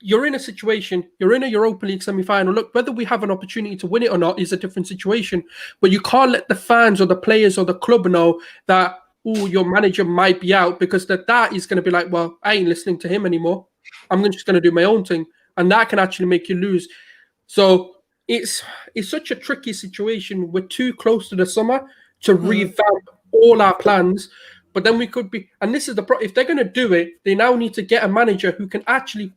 you're in a situation, you're in a Europa League semi-final. Look, whether we have an opportunity to win it or not is a different situation. But you can't let the fans or the players or the club know that, your manager might be out, because that is going to be like, well, I ain't listening to him anymore. I'm just going to do my own thing. And that can actually make you lose. So it's such a tricky situation. We're too close to the summer to revamp all our plans. But then we could be, and this is the problem, if they're going to do it, they now need to get a manager who can actually,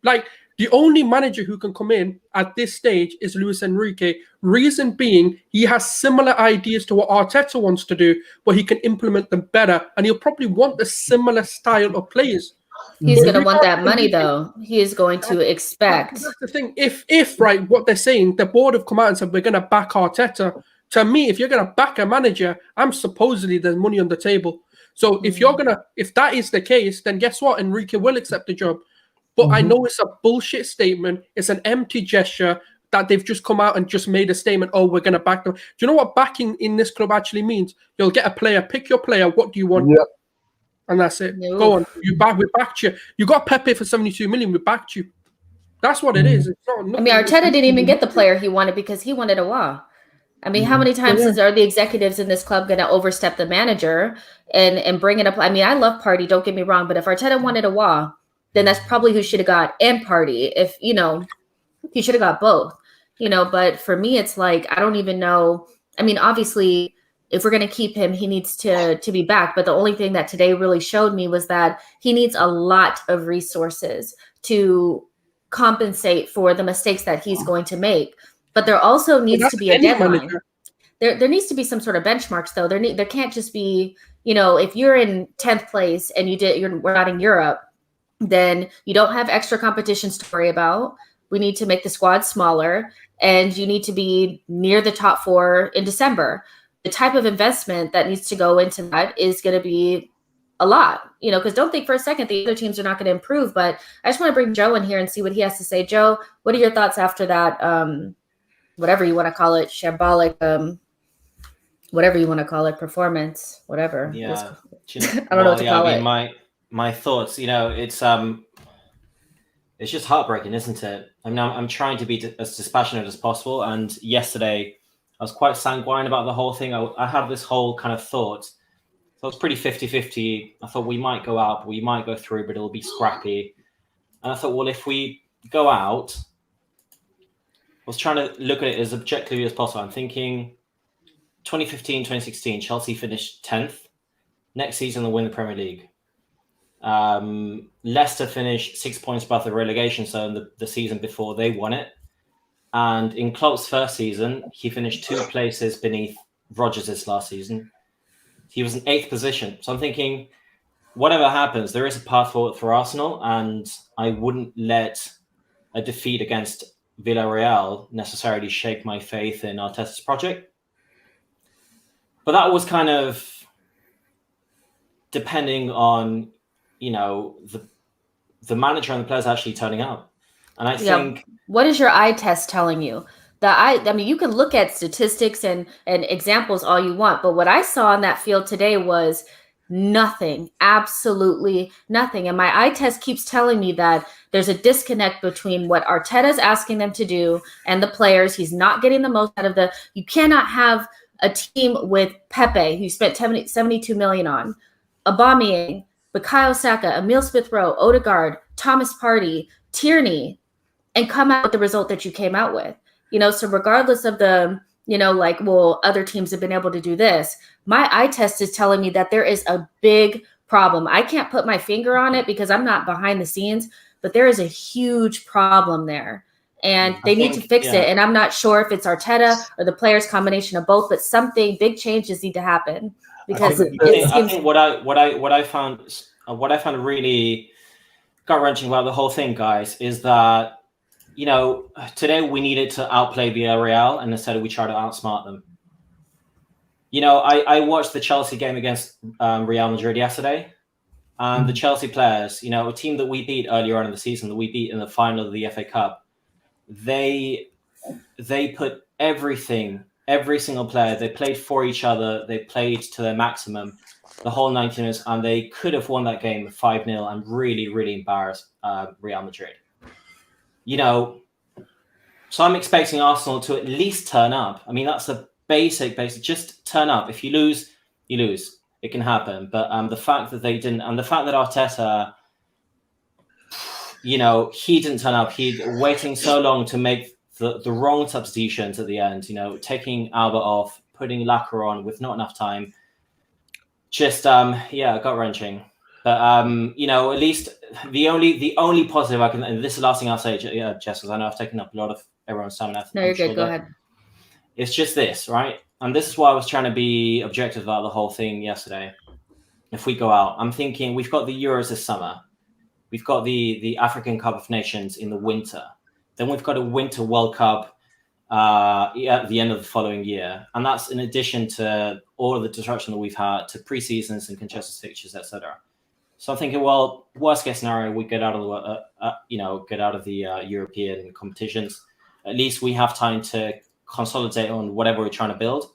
the only manager who can come in at this stage is Luis Enrique. Reason being, he has similar ideas to what Arteta wants to do, but he can implement them better, and he'll probably want the similar style of players. He's going to want that money, though. He is going to expect. That's the thing. If right, what they're saying, the board have come out and said, we're going to back Arteta. To me, if you're going to back a manager, supposedly there's money on the table. So if that is the case, then guess what? Enrique will accept the job. But I know it's a bullshit statement. It's an empty gesture that they've just come out and just made a statement. Oh, we're going to back them. Do you know what backing in this club actually means? You'll get a player, pick your player. What do you want? Yep. And that's it. No. Go on. We backed you. You got Pepe for 72 million. We backed you. That's what it is. It's not. Arteta didn't even get the player he wanted because he wanted Awar. How many times are the executives in this club going to overstep the manager and bring it up? I love Partey, don't get me wrong, but if Arteta wanted Awar, then that's probably who should have got and Partey. If, he should have got both, but for me, it's like, I don't even know. Obviously, if we're going to keep him, he needs to be back. But the only thing that today really showed me was that he needs a lot of resources to compensate for the mistakes that he's going to make. But there also needs to be a deadline. There needs to be some sort of benchmarks, though. There can't just be, if you're in 10th place and we're not in Europe, then you don't have extra competitions to worry about. We need to make the squad smaller, and you need to be near the top 4 in December. The type of investment that needs to go into that is going to be a lot, because don't think for a second the other teams are not going to improve. But I just want to bring Joe in here and see what he has to say. Joe, what are your thoughts after that? Whatever you want to call it, shambolic, whatever you want to call it, performance, whatever. Yeah, I don't know what to call it. My thoughts, it's just heartbreaking, isn't it? I'm trying to be as dispassionate as possible. And yesterday, I was quite sanguine about the whole thing. I had this whole kind of thought. So I was pretty 50-50. I thought we might go out, we might go through, but it'll be scrappy. And I thought, well, if we go out, I was trying to look at it as objectively as possible. I'm thinking 2015, 2016, Chelsea finished 10th. Next season, they'll win the Premier League. Leicester finished 6 points above the relegation zone the season before they won it. And in Klopp's first season, he finished 2 places beneath Rodgers' last season. He was in 8th position. So I'm thinking, whatever happens, there is a path forward for Arsenal, and I wouldn't let a defeat against Villarreal necessarily shake my faith in Arteta's project. But that was kind of depending on, the manager and the players actually turning up. And I think... What is your eye test telling you? I mean, you can look at statistics and examples all you want, but what I saw on that field today was nothing, absolutely nothing. And my eye test keeps telling me that there's a disconnect between what Arteta's asking them to do and the players. He's not getting the most out of you cannot have a team with Pepe, who spent 72 million on, Aubameyang, Bukayo Saka, Emile Smith-Rowe, Odegaard, Thomas Partey, Tierney, and come out with the result that you came out with. So regardless of other teams have been able to do this, my eye test is telling me that there is a big problem. I can't put my finger on it because I'm not behind the scenes, but there is a huge problem there. And they need to fix it. And I'm not sure if it's Arteta or the players' combination of both, but big changes need to happen. Because I think what I found really gut-wrenching about the whole thing, guys, is that today we needed to outplay Villarreal, and instead we try to outsmart them. I watched the Chelsea game against Real Madrid yesterday, and the Chelsea players, a team that we beat earlier on in the season, that we beat in the final of the FA Cup, they put everything, every single player, they played for each other, they played to their maximum the whole 90 minutes, and they could have won that game 5-0 and really, really embarrassed Real Madrid. So I'm expecting Arsenal to at least turn up. I mean, that's the basic. Just turn up. If you lose, you lose. It can happen. But the fact that they didn't, and the fact that Arteta, he didn't turn up. He waiting so long to make the wrong substitutions at the end. Taking Albert off, putting Lacquer on with not enough time. Just gut wrenching. But at least the only positive I can, and this is the last thing I'll say, Jess, because I know I've taken up a lot of everyone's time. No, you're good. Go ahead. It's just this, right? And this is why I was trying to be objective about the whole thing yesterday. If we go out, I'm thinking we've got the Euros this summer, we've got the African Cup of Nations in the winter, then we've got a Winter World Cup at the end of the following year, and that's in addition to all of the disruption that we've had to pre-seasons and contested fixtures, etc. So I'm thinking, well, worst case scenario, we get out of the European competitions. At least we have time to consolidate on whatever we're trying to build.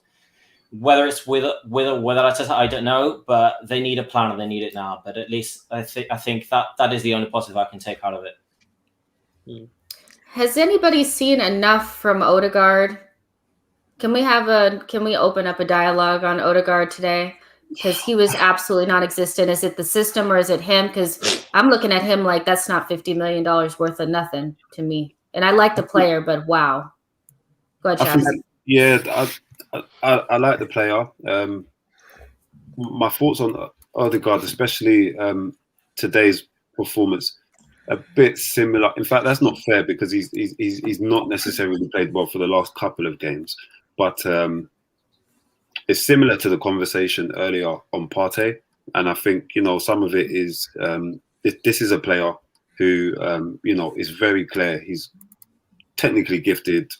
Whether it's with Arteta, I don't know, but they need a plan and they need it now. But at least I think that is the only positive I can take out of it. Has anybody seen enough from Odegaard? Can we open up a dialogue on Odegaard today? Because he was absolutely non-existent. Is it the system or is it him? Because I'm looking at him like that's not $50 million worth of nothing to me. And I like the player, but wow. Go ahead, Chaz. I like the player. My thoughts on Odegaard, especially today's performance, a bit similar. In fact, that's not fair because he's not necessarily played well for the last couple of games, but it's similar to the conversation earlier on Partey, and I think some of it is this is a player who is very clear. He's technically gifted.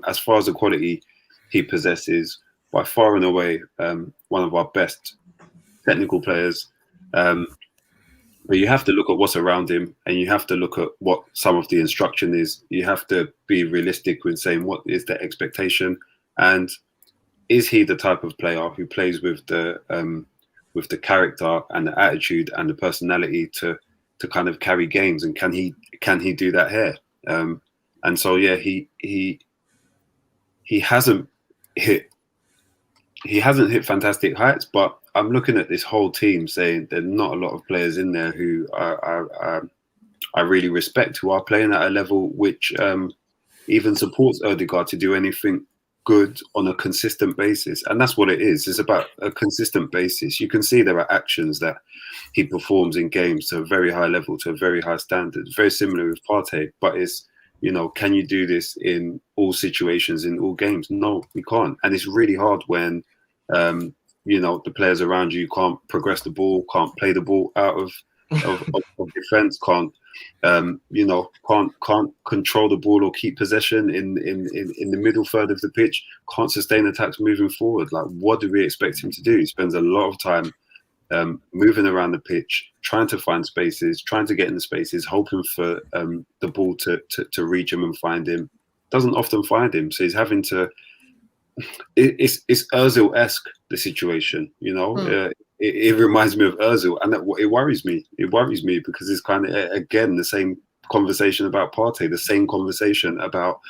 As far as the quality he possesses, by far and away one of our best technical players. But you have to look at what's around him, and you have to look at what some of the instruction is. You have to be realistic with saying what is the expectation, and is he the type of player who plays with the character and the attitude and the personality to kind of carry games, and can he do that here? And so he hasn't hit fantastic heights, but I'm looking at this whole team saying there's not a lot of players in there who I really respect, who are playing at a level which even supports Odegaard to do anything good on a consistent basis. And that's what it is. It's about a consistent basis. You can see there are actions that he performs in games to a very high level, to a very high standard. Very similar with Partey, but it's, can you do this in all situations, in all games? No, we can't. And it's really hard when, the players around you can't progress the ball, can't play the ball out of defense, can't can't control the ball or keep possession in the middle third of the pitch, can't sustain attacks moving forward. Like, what do we expect him to do? He spends a lot of time moving around the pitch, trying to find spaces, trying to get in the spaces, hoping for the ball to reach him and find him. Doesn't often find him, so he's having to. It's Özil-esque, the situation, It reminds me of Özil, and it worries me. It worries me because it's kind of, again, the same conversation about Partey, the same conversation about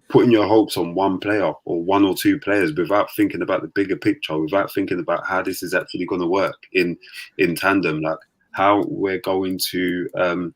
putting your hopes on one player or one or two players without thinking about the bigger picture, without thinking about how this is actually going to work in tandem, like how we're going to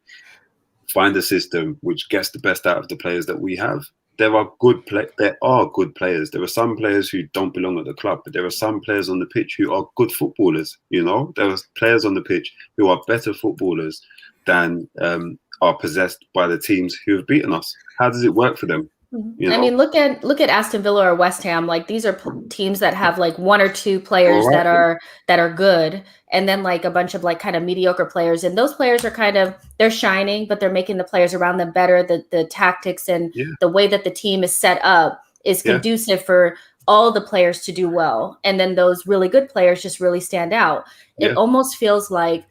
find a system which gets the best out of the players that we have. There are good players. There are some players who don't belong at the club, but there are some players on the pitch who are good footballers. There are players on the pitch who are better footballers than are possessed by the teams who have beaten us. How does it work for them? I mean, look at Aston Villa or West Ham. Like, these are teams that have like one or two players that are good, and then like a bunch of like kind of mediocre players. And those players are they're shining, but they're making the players around them better. The tactics and the way that the team is set up is conducive for all the players to do well. And then those really good players just really stand out. It almost feels like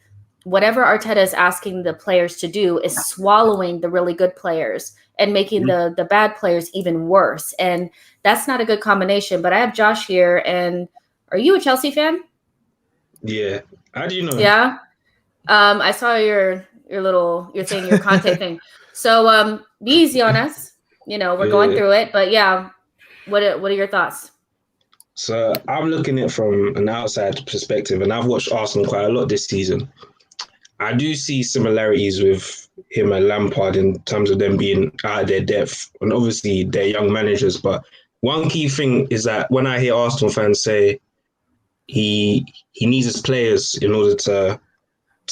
whatever Arteta is asking the players to do is swallowing the really good players and making the bad players even worse. And that's not a good combination. But I have Josh here. And are you a Chelsea fan? Yeah. How do you know? Yeah. I saw your Conte thing. So be easy on us. We're going through it. But yeah, what are your thoughts? So I'm looking at it from an outside perspective, and I've watched Arsenal quite a lot this season. I do see similarities with him and Lampard in terms of them being out of their depth, and obviously they're young managers. But one key thing is that when I hear Arsenal fans say he needs his players in order to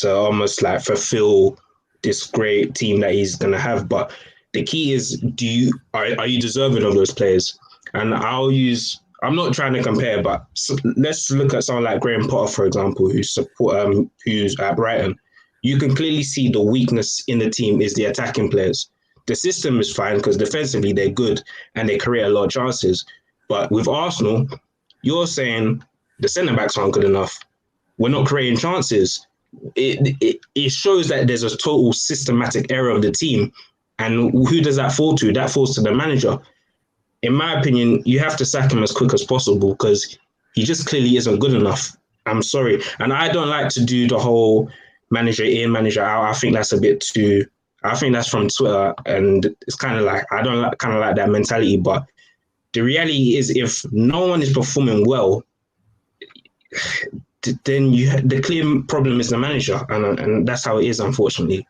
almost like fulfill this great team that he's going to have. But the key is, are you deserving of those players? And I'm not trying to compare, but let's look at someone like Graham Potter, for example, who's at Brighton. You can clearly see the weakness in the team is the attacking players. The system is fine because defensively they're good and they create a lot of chances. But with Arsenal, you're saying the centre-backs aren't good enough. We're not creating chances. It shows that there's a total systematic error of the team. And who does that fall to? That falls to the manager. In my opinion, you have to sack him as quick as possible because he just clearly isn't good enough. I'm sorry. And I don't like to do the whole manager in, manager out. I think that's a bit too... I think that's from Twitter, and it's kind of like... I don't like that mentality, but the reality is if no one is performing well, then the clear problem is the manager, and that's how it is, unfortunately.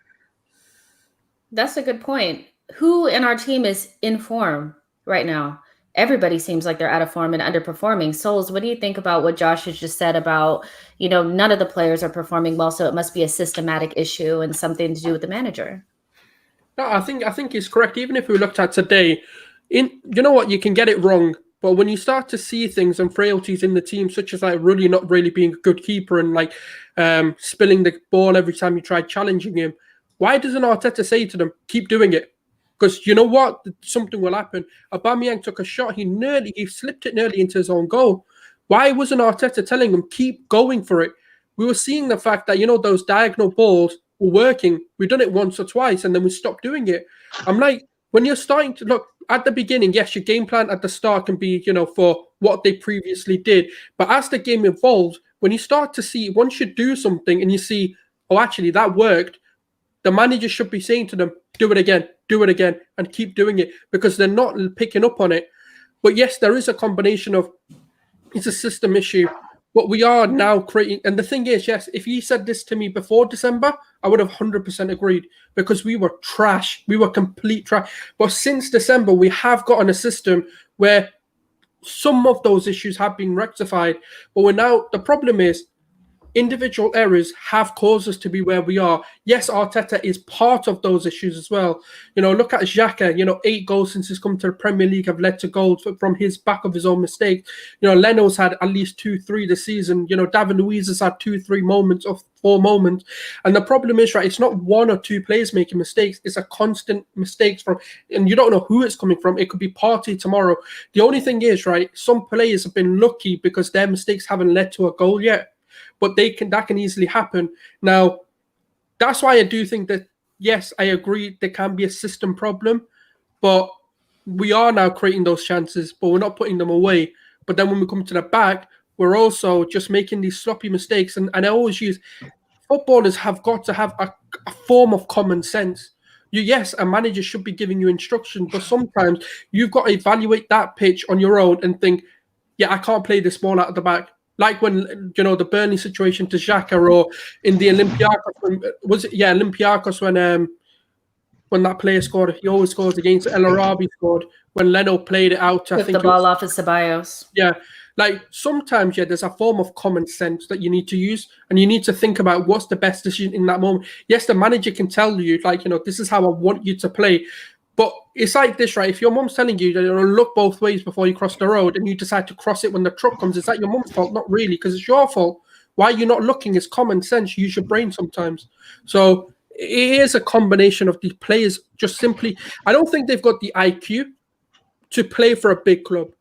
That's a good point. Who in our team is in form right now? Everybody seems like they're out of form and underperforming. Souls, what do you think about what Josh has just said about, none of the players are performing well, so it must be a systematic issue and something to do with the manager? No, I think it's correct. Even if we looked at today, you know what, you can get it wrong, but when you start to see things and frailties in the team, such as like really not really being a good keeper and like spilling the ball every time you try challenging him, why doesn't Arteta say to them, keep doing it? Because you know what? Something will happen. Aubameyang took a shot. He slipped it nearly into his own goal. Why wasn't Arteta telling him, keep going for it? We were seeing the fact that, those diagonal balls were working. We've done it once or twice, and then we stopped doing it. I'm like, when you're starting to look at the beginning, yes, your game plan at the start can be, for what they previously did. But as the game evolves, when you start to see, once you do something and you see, oh, actually, that worked, the manager should be saying to them, do it again, and keep doing it, because they're not picking up on it. But yes, there is a combination of, it's a system issue, but we are now creating, and the thing is, yes, if you said this to me before December, I would have 100% agreed, because we were trash. We were complete trash. But since December, we have gotten a system where some of those issues have been rectified. But the problem is, individual errors have caused us to be where we are. Yes, Arteta is part of those issues as well. Look at Xhaka. 8 goals since he's come to the Premier League have led to goals from his back of his own mistakes. Leno's had at least 2-3 this season. David Luiz has had 2-3 moments of 4 moments. And the problem is, right, it's not 1 or 2 players making mistakes. It's a constant mistakes and you don't know who it's coming from. It could be Partey tomorrow. The only thing is, right, some players have been lucky because their mistakes haven't led to a goal yet. But that can easily happen. Now, that's why I do think that, yes, I agree there can be a system problem, but we are now creating those chances, but we're not putting them away. But then when we come to the back, we're also just making these sloppy mistakes. And I always use, footballers have got to have a form of common sense. Yes, a manager should be giving you instructions, but sometimes you've got to evaluate that pitch on your own and think, yeah, I can't play this ball out of the back. Like when, the Burnley situation to Xhaka, or in the Olympiacos, Olympiacos when that player scored, he always scores against El Arabi scored, when Leno played it out. Took the ball off of Ceballos. Yeah, like sometimes, there's a form of common sense that you need to use, and you need to think about what's the best decision in that moment. Yes, the manager can tell you, this is how I want you to play. But it's like this, right? If your mom's telling you that look both ways before you cross the road, and you decide to cross it when the truck comes, is that your mom's fault? Not really, because it's your fault. Why are you not looking? It's common sense. Use your brain sometimes. So it is a combination of these players just simply, I don't think they've got the IQ to play for a big club.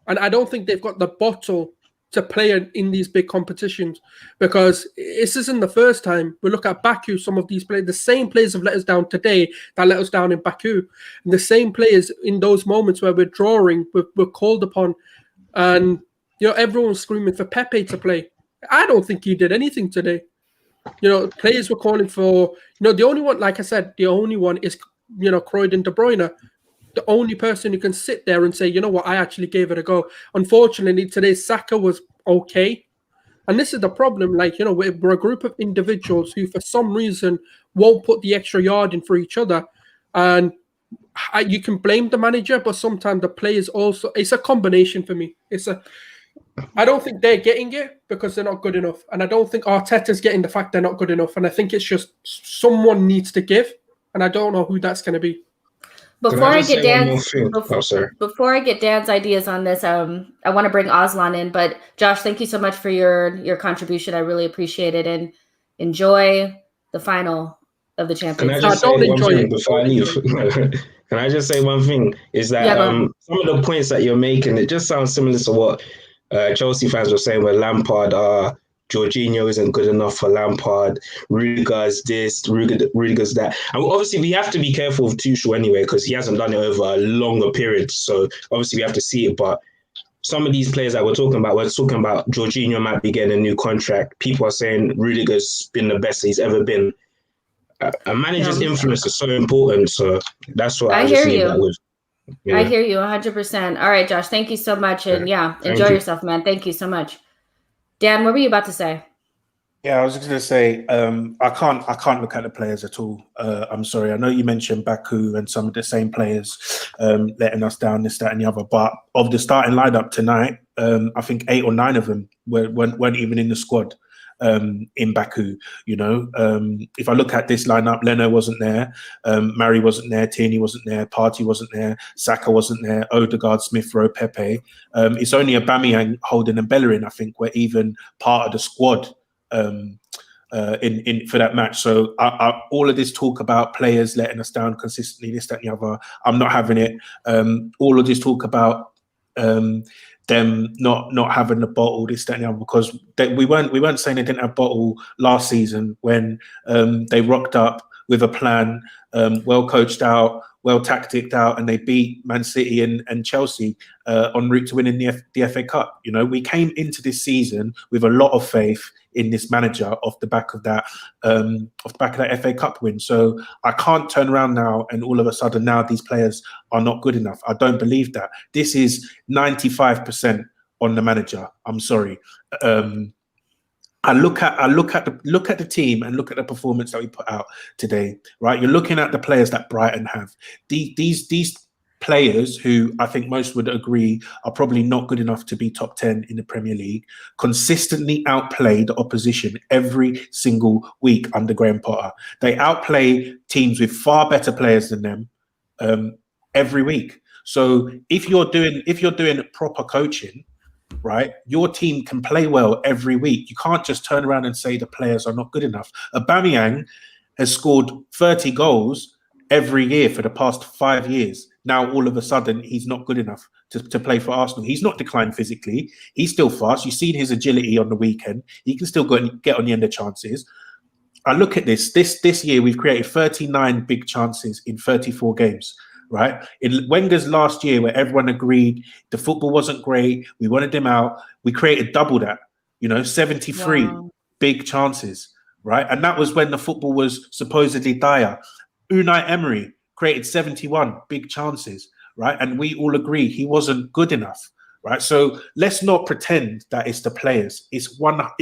And I don't think they've got the bottle to play in these big competitions, because this isn't the first time. We look at Baku, some of these players, the same players have let us down today that let us down in Baku. And the same players in those moments where we're drawing, we're called upon. And, everyone's screaming for Pepe to play. I don't think he did anything today. Players were calling for, the only one, like I said, the only one is, Croydon De Bruyne. The only person who can sit there and say, you know what, I actually gave it a go. Unfortunately, today Saka was okay. And this is the problem. We're a group of individuals who, for some reason, won't put the extra yard in for each other. And you can blame the manager, but sometimes the players also, it's a combination for me. I don't think they're getting it because they're not good enough. And I don't think Arteta's getting the fact they're not good enough. And I think it's just someone needs to give. And I don't know who that's going to be. Before I get Dan's ideas on this, I want to bring Aslan in. But Josh, thank you so much for your contribution. I really appreciate it, and enjoy the final of the Champions League. Can I just say one thing before I leave? Can I just say one thing? Is that some of the points that you're making, it just sounds similar to what Chelsea fans were saying, where Lampard Jorginho isn't good enough for Lampard, Rudiger's this, Rudiger's that. And obviously we have to be careful with Tuchel anyway, because he hasn't done it over a longer period. So obviously we have to see it. But some of these players that we're talking about Jorginho might be getting a new contract. People are saying Rudiger's been the best he's ever been. A manager's influence is so important. So that's what I just leave that with. Yeah. I hear you 100%. All right, Josh, thank you so much. And enjoy yourself, man. Thank you so much. Dan, what were you about to say? Yeah, I was just going to say, I can't look at the players at all. I'm sorry. I know you mentioned Baku and some of the same players letting us down, this, that, and the other. But of the starting lineup tonight, I think 8 or 9 of them weren't even in the squad in Baku. If I look at this lineup, Leno wasn't there, Mari wasn't there, Tierney wasn't there, Partey wasn't there, Saka wasn't there, Odegaard, Smith Rowe, Pepe. It's only Aubameyang, Holding, and Bellerin, I think, were even part of the squad in for that match. So all of this talk about players letting us down consistently, this, that, and the other, I'm not having it. All of this talk about them not having the bottle, this, that, and the other, because we weren't saying they didn't have bottle last season when they rocked up with a plan, well coached out, well tacticked out, and they beat Man City and Chelsea en route to winning the FA Cup. We came into this season with a lot of faith in this manager off the back of that FA Cup win. So I can't turn around now and all of a sudden now these players are not good enough. I don't believe that. This is 95% on the manager. I'm sorry. I look at the team and look at the performance that we put out today. Right, you're looking at the players that Brighton have. These players who I think most would agree are probably not good enough to be top 10 in the Premier League consistently outplay the opposition every single week under Graham Potter. They outplay teams with far better players than them every week. So if you're doing proper coaching, right, your team can play well every week. You can't just turn around and say the players are not good enough. Aubameyang has scored 30 goals every year for the past 5 years. Now, all of a sudden, he's not good enough to play for Arsenal. He's not declined physically. He's still fast. You've seen his agility on the weekend. He can still go and get on the end of chances. I look at this year, we've created 39 big chances in 34 games. Right? In Wenger's last year, where everyone agreed the football wasn't great, we wanted him out, we created double that, 73 big chances, right? And that was when the football was supposedly dire. Unai Emery created 71 big chances, right? And we all agree he wasn't good enough, right? So let's not pretend that it's the players. It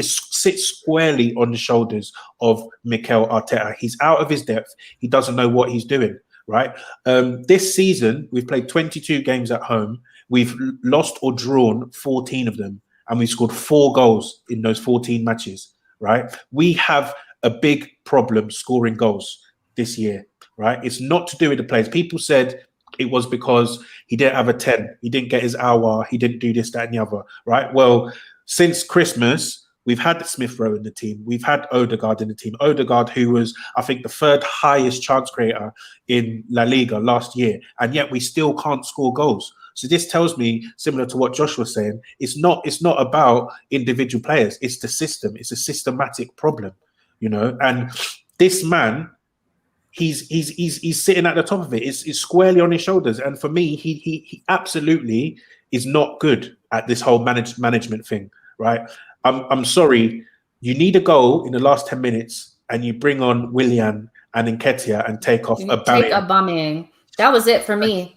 sits squarely on the shoulders of Mikel Arteta. He's out of his depth. He doesn't know what he's doing. Right. This season, we've played 22 games at home. We've lost or drawn 14 of them, and we've scored 4 goals in those 14 matches. Right. We have a big problem scoring goals this year. Right. It's not to do with the players. People said it was because he didn't have a 10. He didn't get his hour. He didn't do this, that, and the other. Right. Well, since Christmas, we've had Smith Rowe in the team. We've had Odegaard in the team. Odegaard, who was, I think, the 3rd highest chance creator in La Liga last year. And yet we still can't score goals. So this tells me, similar to what Josh was saying, it's not about individual players. It's the system. It's a systematic problem, And this man, he's sitting at the top of it. It's squarely on his shoulders. And for me, he absolutely is not good at this whole management thing, right? I'm sorry, you need a goal in the last 10 minutes and you bring on Willian and Nketiah and take off Aubameyang. Take Aubameyang. That was it for me.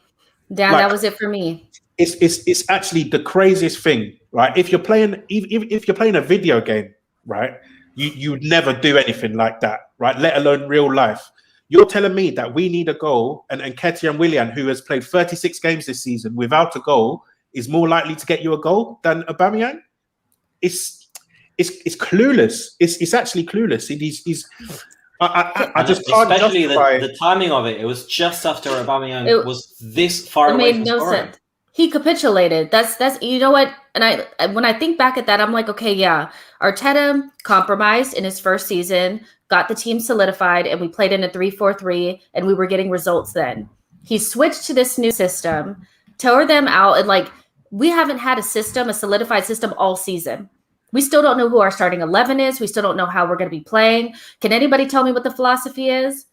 Dan, that was it for me. It's actually the craziest thing, right? If you're playing a video game, right, you would never do anything like that, right? Let alone real life. You're telling me that we need a goal and Nketiah and Willian, who has played 36 games this season without a goal, is more likely to get you a goal than Aubameyang? It's clueless. It's actually clueless. I just can't especially justify the timing of it. It was just after Aubameyang was this far away from scoring. Sense. He capitulated. That's you know what? And when I think back at that, I'm like, okay, yeah, Arteta compromised in his first season, got the team solidified, and we played in a 3-4-3, and we were getting results then. He switched to this new system, tore them out, and we haven't had a solidified system all season. We still don't know who our starting 11 is. We still don't know how we're going to be playing. Can anybody tell me what the philosophy is?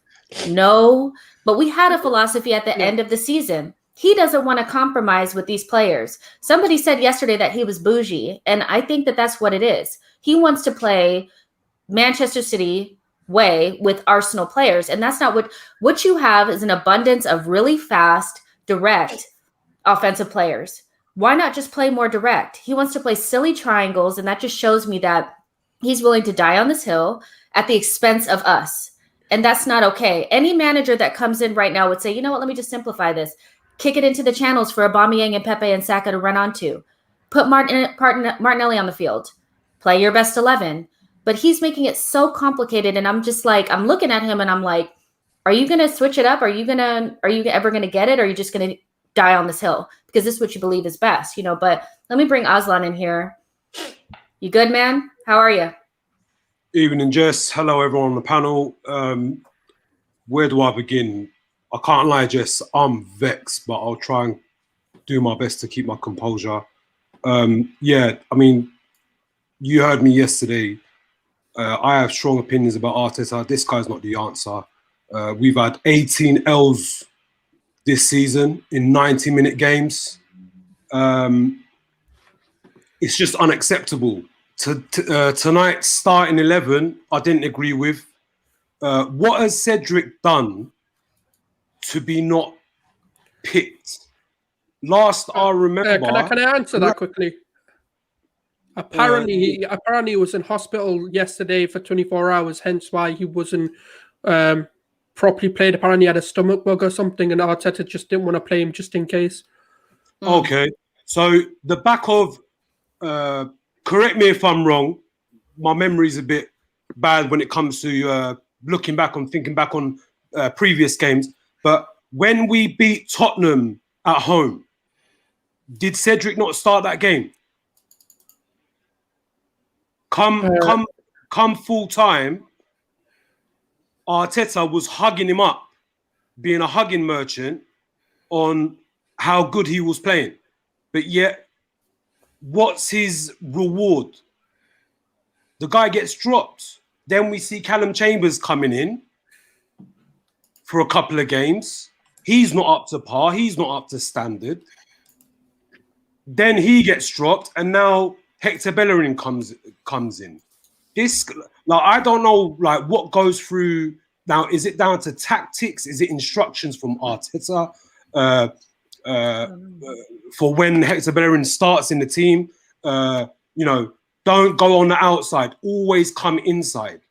No. But we had a philosophy at the end of the season. He doesn't want to compromise with these players. Somebody said yesterday that he was bougie, and I think that that's what it is. He wants to play Manchester City way with Arsenal players, and that's not what you have is an abundance of really fast, direct offensive players. Why not just play more direct? He wants to play silly triangles, and that just shows me that he's willing to die on this hill at the expense of us. And that's not okay. Any manager that comes in right now would say, you know what, let me just simplify this. Kick it into the channels for Aubameyang and Pepe and Saka to run onto. Put Martinelli on the field. Play your best 11. But he's making it so complicated, and I'm just I'm looking at him and I'm like, are you going to switch it up? Are you ever going to get it? Or are you just going to die on this hill? Because this is what you believe is best, But let me bring Aslan in here. You good, man? How are you? Evening, Jess. Hello, everyone on the panel. Where do I begin? I can't lie, Jess. I'm vexed, but I'll try and do my best to keep my composure. Yeah, I mean, you heard me yesterday. I have strong opinions about Arteta. This guy's not the answer. We've had 18 L's this season in 90-minute games. It's just unacceptable. Tonight's starting 11, I didn't agree with. What has Cedric done to be not picked? Last I remember... Can I answer that quickly? Apparently, he was in hospital yesterday for 24 hours, hence why he wasn't properly played. Apparently, he had a stomach bug or something, and Arteta just didn't want to play him just in case. Okay, so the back of, correct me if I'm wrong, my memory's a bit bad when it comes to looking back and thinking back on previous games, but when we beat Tottenham at home, did Cedric not start that game? Come full time, Arteta was hugging him up, being a hugging merchant on how good he was playing. But yet, what's his reward? The guy gets dropped. Then we see Callum Chambers coming in for a couple of games. He's not up to par. He's not up to standard. Then he gets dropped, and now Hector Bellerin comes in. This, like, I don't know, like, what goes through now. Is it down to tactics? Is it instructions from Arteta for when Hector Bellerin starts in the team? You know, don't go on the outside. Always come inside.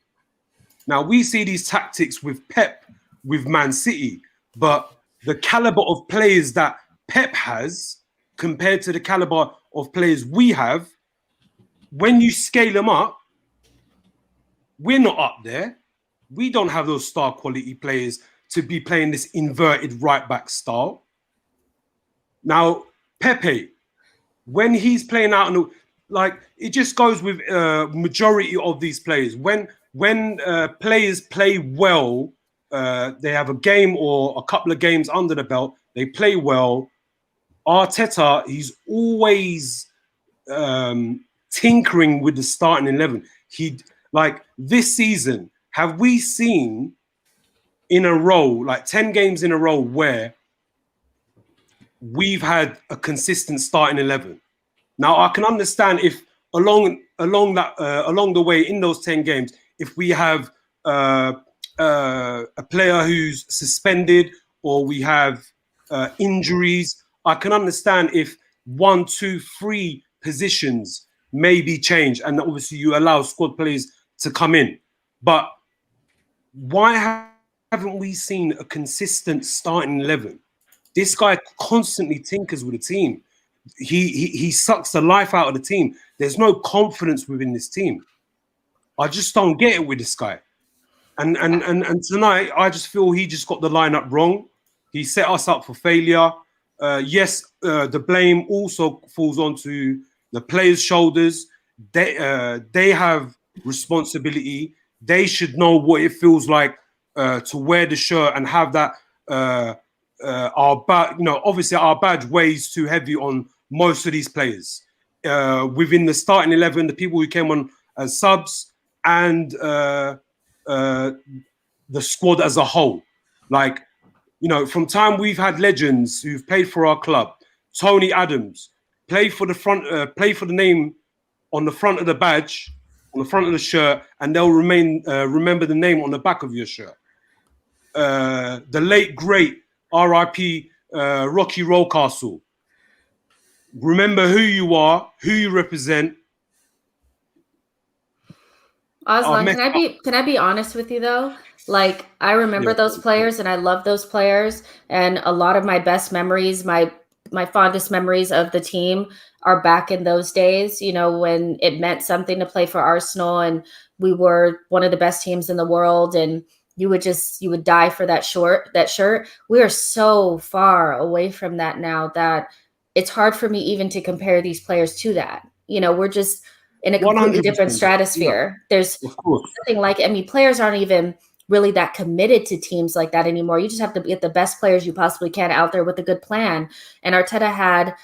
Now we see these tactics with Pep, with Man City, but the caliber of players that Pep has compared to the caliber of players we have, when you scale them up, we're not up there. We don't have those star quality players to be playing this inverted right back style. Now, Pepe, when he's playing out, like, it just goes with majority of these players. When players play well, they have a game or a couple of games under the belt, they play well. Arteta, he's always tinkering with the starting 11. Like this season, have we seen in a row, like 10 games in a row, where we've had a consistent starting 11? Now, I can understand if along the way in those 10 games, if we have a player who's suspended or we have injuries, I can understand if 1, 2, 3 positions may be changed, and obviously you allow squad players to come in. But why haven't we seen a consistent starting 11? This guy constantly tinkers with the team. He sucks the life out of the team. There's no confidence within this team. I just don't get it with this guy. And tonight, I just feel he just got the lineup wrong. He set us up for failure. Yes, the blame also falls onto the players' shoulders. They have responsibility. They should know what it feels like to wear the shirt and have that. Obviously our badge weighs too heavy on most of these players within the starting 11, the people who came on as subs, and the squad as a whole. Like, you know, from time we've had legends who've played for our club. Tony Adams, play for the name on the front of the badge, on the front of the shirt, and they'll remember the name on the back of your shirt. The late great R.I.P. Rocky Rollcastle. Remember who you are, who you represent. Aslan, can I be honest with you though? Like, I remember those players and I love those players, and a lot of my best memories, my fondest memories of the team are back in those days, you know, when it meant something to play for Arsenal and we were one of the best teams in the world, and you would die for that shirt. We are so far away from that now that it's hard for me even to compare these players to that. You know, we're just in a completely different stratosphere. Yeah. There's nothing like, I mean, players aren't even really that committed to teams like that anymore. You just have to get the best players you possibly can out there with a good plan. And Arteta had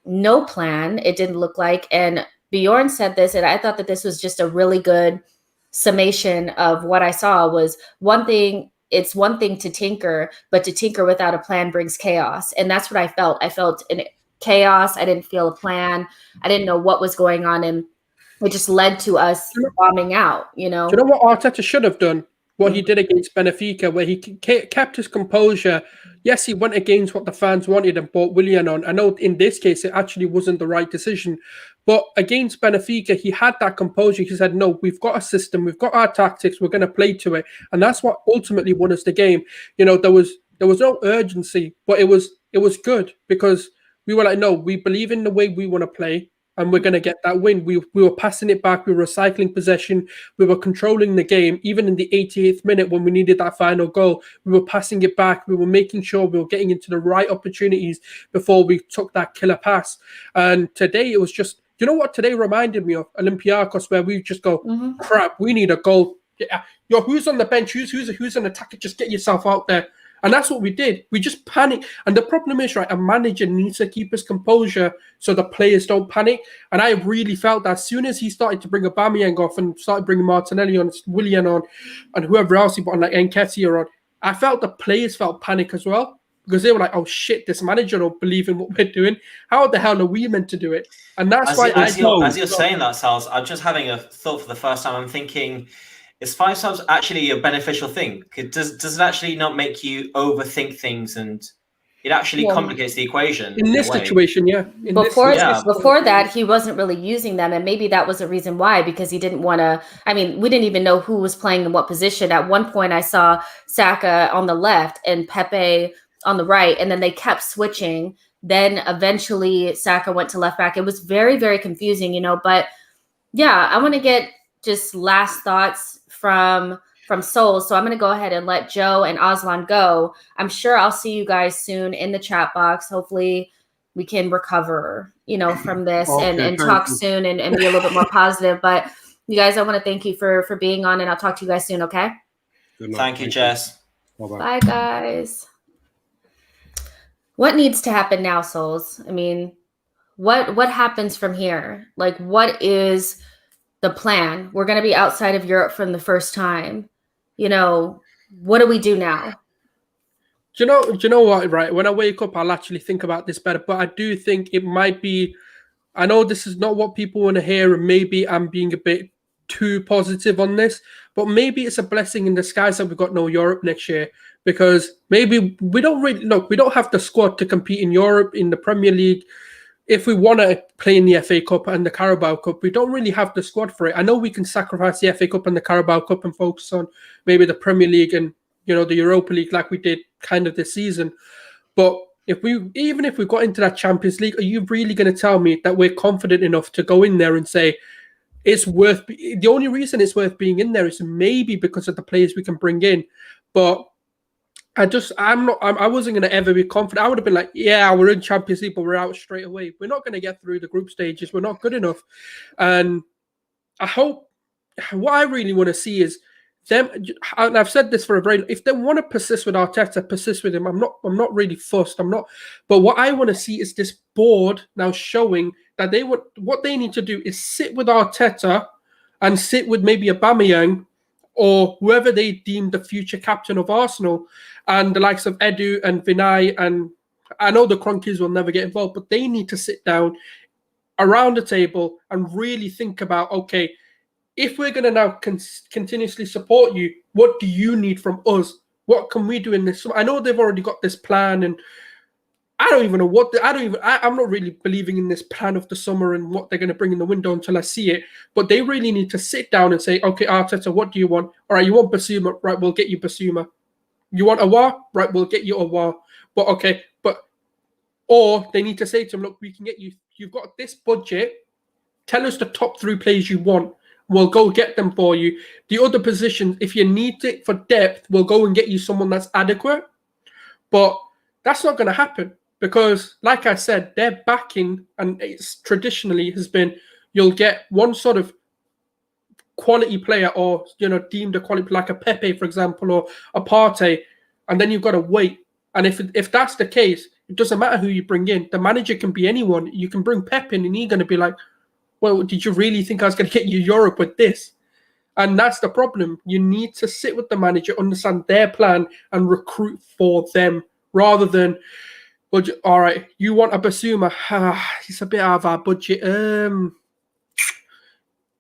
no plan, it didn't look like. And Bjorn said this, and I thought that this was just a really good summation of what I saw. Was one thing, it's one thing to tinker, but to tinker without a plan brings chaos. And that's what I felt. I felt in chaos. I didn't feel a plan. I didn't know what was going on. And it just led to us bombing out, you know? Do you know what Arteta should have done? What he did against Benfica, where he kept his composure. Yes, he went against what the fans wanted and brought Willian on. I know in this case, it actually wasn't the right decision. But against Benfica, he had that composure. He said, no, we've got a system, we've got our tactics, we're going to play to it. And that's what ultimately won us the game. You know, there was no urgency, but it was good because we were like, no, we believe in the way we want to play and we're going to get that win. We were passing it back, we were recycling possession, we were controlling the game. Even in the 88th minute when we needed that final goal, we were passing it back, we were making sure we were getting into the right opportunities before we took that killer pass. And today it was just, you know what today reminded me of? Olympiacos, where we just go, crap, we need a goal. Yo, who's on the bench? Who's an attacker? Just get yourself out there. And that's what we did. We just panicked. And the problem is, right, a manager needs to keep his composure so the players don't panic. And I really felt that as soon as he started to bring Aubameyang off and started bringing Martinelli on, Willian on, and whoever else he put on, like Nketiah on, I felt the players felt panic as well. Because they were like, oh shit, this manager don't believe in what we're doing. How the hell are we meant to do it? And that's as you're saying that, Sals, I'm just having a thought for the first time. I'm thinking, is 5 subs actually a beneficial thing? Does it actually not make you overthink things, and it actually complicates the equation? In this situation, yeah. Before that, he wasn't really using them, and maybe that was the reason why, because he didn't want to. I mean, we didn't even know who was playing in what position. At one point, I saw Saka on the left and Pepe on the right, and then they kept switching. Then eventually Saka went to left back. It was very, very confusing, you know. But yeah, I want to get just last thoughts from Souls. So I'm going to go ahead and let Joe and Aslan go. I'm sure I'll see you guys soon in the chat box. Hopefully we can recover, you know, from this and talk soon and be a little bit more positive. But you guys, I want to thank you for being on, and I'll talk to you guys soon, okay? Thank you, Jess. Bye, guys. What needs to happen now, Souls? I mean, what happens from here? Like, what is the plan? We're going to be outside of Europe from the first time. You know, what do we do now? Do you know what, right? When I wake up, I'll actually think about this better. But I do think it might be, I know this is not what people want to hear, and maybe I'm being a bit too positive on this, but maybe it's a blessing in disguise that we've got no Europe next year, because maybe we don't have the squad to compete in Europe, in the Premier League. If we want to play in the FA Cup and the Carabao Cup, we don't really have the squad for it. I know we can sacrifice the FA Cup and the Carabao Cup and focus on maybe the Premier League and, you know, the Europa League like we did kind of this season. But even if we got into that Champions League, are you really going to tell me that we're confident enough to go in there and say it's worth? The only reason it's worth being in there is maybe because of the players we can bring in. But I wasn't going to ever be confident. I would have been like, yeah, we're in Champions League, but we're out straight away. We're not going to get through the group stages. We're not good enough. And I hope, what I really want to see is them, and I've said this for if they want to persist with Arteta, persist with him. I'm not really fussed. But what I want to see is this board now showing that what they need to do is sit with Arteta and sit with maybe Aubameyang or whoever they deem the future captain of Arsenal, and the likes of Edu and Vinay, and I know the Cronkies will never get involved, but they need to sit down around the table and really think about, okay, if we're going to now continuously support you, what do you need from us? What can we do in this? I know they've already got this plan, and I don't even know I'm not really believing in this plan of the summer and what they're going to bring in the window until I see it. But they really need to sit down and say, okay, Arteta, what do you want? All right, you want Basuma? Right, we'll get you Basuma. You want Aouar? Right, we'll get you Aouar. Or they need to say to him, look, we can get you, you've got this budget. Tell us the top 3 players you want. We'll go get them for you. The other positions, if you need it for depth, we'll go and get you someone that's adequate. But that's not going to happen. Because, like I said, their backing, and it's traditionally has been, you'll get one sort of quality player, or deemed a quality, like a Pepe, for example, or a Partey, and then you've got to wait. And if that's the case, it doesn't matter who you bring in. The manager can be anyone. You can bring Pep in, and he's going to be like, "Well, did you really think I was going to get you Europe with this?" And that's the problem. You need to sit with the manager, understand their plan, and recruit for them, rather than, well, all right, you want a Basuma? It's a bit out of our budget.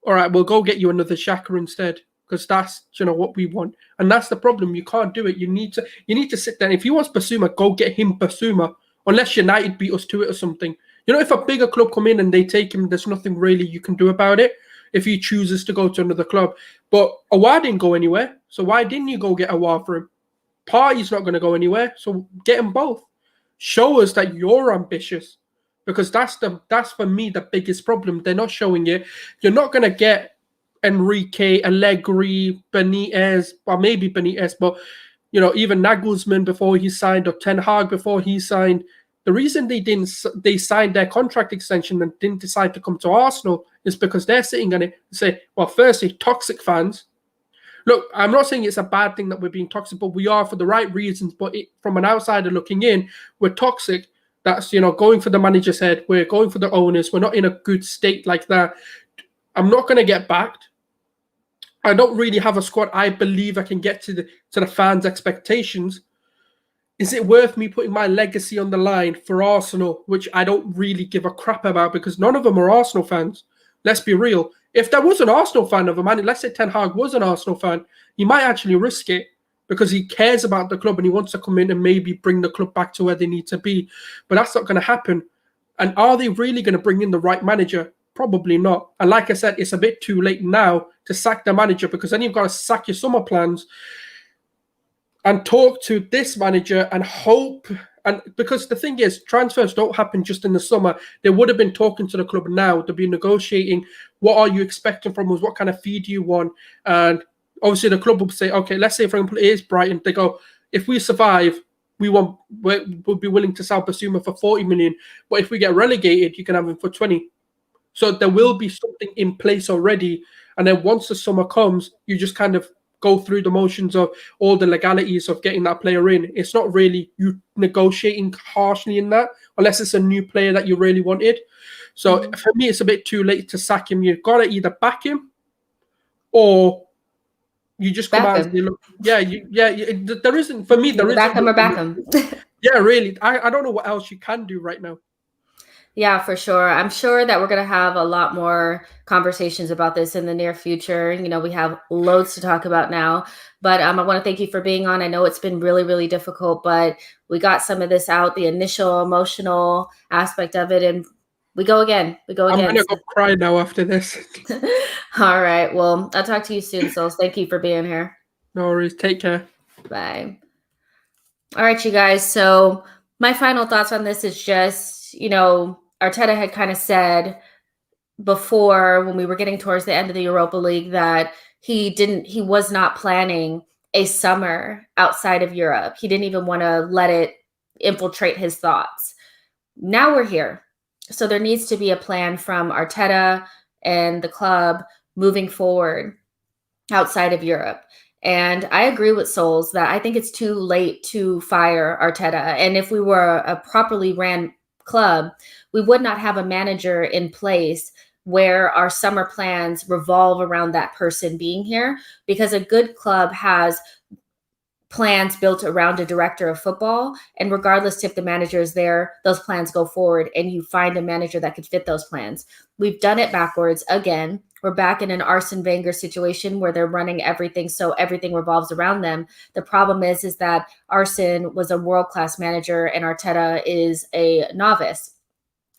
All right, we'll go get you another Xhaka instead, because that's what we want. And that's the problem. You can't do it. You need to sit down. If you want Basuma, go get him Basuma. Unless United beat us to it or something, You know, if a bigger club come in and they take him, there's nothing really you can do about it if he chooses to go to another club. But Awar didn't go anywhere, so why didn't you go get Awar for him? Partey's not going to go anywhere, so get them both. Show us that you're ambitious, because that's for me the biggest problem. They're not showing it. You're not going to get Enrique, Allegri, Benitez, or maybe Benitez, but you know, even Nagelsmann before he signed, or Ten Hag before he signed. The reason they signed their contract extension and didn't decide to come to Arsenal is because they're sitting on it and say, well, firstly, toxic fans. Look, I'm not saying it's a bad thing that we're being toxic, but we are for the right reasons. But from an outsider looking in, we're toxic. That's, you know, going for the manager's head. We're going for the owners. We're not in a good state like that. I'm not going to get backed. I don't really have a squad I believe I can get to the fans' expectations. Is it worth me putting my legacy on the line for Arsenal, which I don't really give a crap about because none of them are Arsenal fans? Let's be real. If there was an Arsenal fan of a man, let's say Ten Hag was an Arsenal fan, he might actually risk it because he cares about the club and he wants to come in and maybe bring the club back to where they need to be. But that's not going to happen. And are they really going to bring in the right manager? Probably not. And like I said, it's a bit too late now to sack the manager, because then you've got to sack your summer plans and talk to this manager and hope. And because the thing is, transfers don't happen just in the summer. They would have been talking to the club now. They'll be negotiating. What are you expecting from us? What kind of fee do you want? And obviously the club will say, okay, let's say for example it is Brighton. They go, if we survive, we'll be willing to sell Basuma for 40 million. But if we get relegated, you can have him for 20. So there will be something in place already. And then once the summer comes, you just kind of go through the motions of all the legalities of getting that player in. It's not really you negotiating harshly in that, unless it's a new player that you really wanted. So for me, it's a bit too late to sack him. You've got to either back him or you just come out and say, look, there isn't, for me, there isn't. Back him or back him. Yeah, really. I don't know what else you can do right now. Yeah, for sure. I'm sure that we're going to have a lot more conversations about this in the near future. You know, we have loads to talk about now, but I want to thank you for being on. I know it's been really, really difficult, but we got some of this out, the initial emotional aspect of it, and we go again. I'm going to go cry now after this. All right. Well, I'll talk to you soon, Souls. Thank you for being here. No worries. Take care. Bye. All right, you guys. So my final thoughts on this is just, you know, Arteta had kind of said before, when we were getting towards the end of the Europa League, that he was not planning a summer outside of Europe. He didn't even want to let it infiltrate his thoughts. Now we're here. So there needs to be a plan from Arteta and the club moving forward outside of Europe. And I agree with Souls that I think it's too late to fire Arteta. And if we were a properly ran club, we would not have a manager in place where our summer plans revolve around that person being here, because a good club has plans built around a director of football, and regardless if the manager is there, those plans go forward and you find a manager that could fit those plans. We've done it backwards again. We're back in an Arsene Wenger situation where they're running everything, so everything revolves around them. The problem is that Arsene was a world-class manager and Arteta is a novice.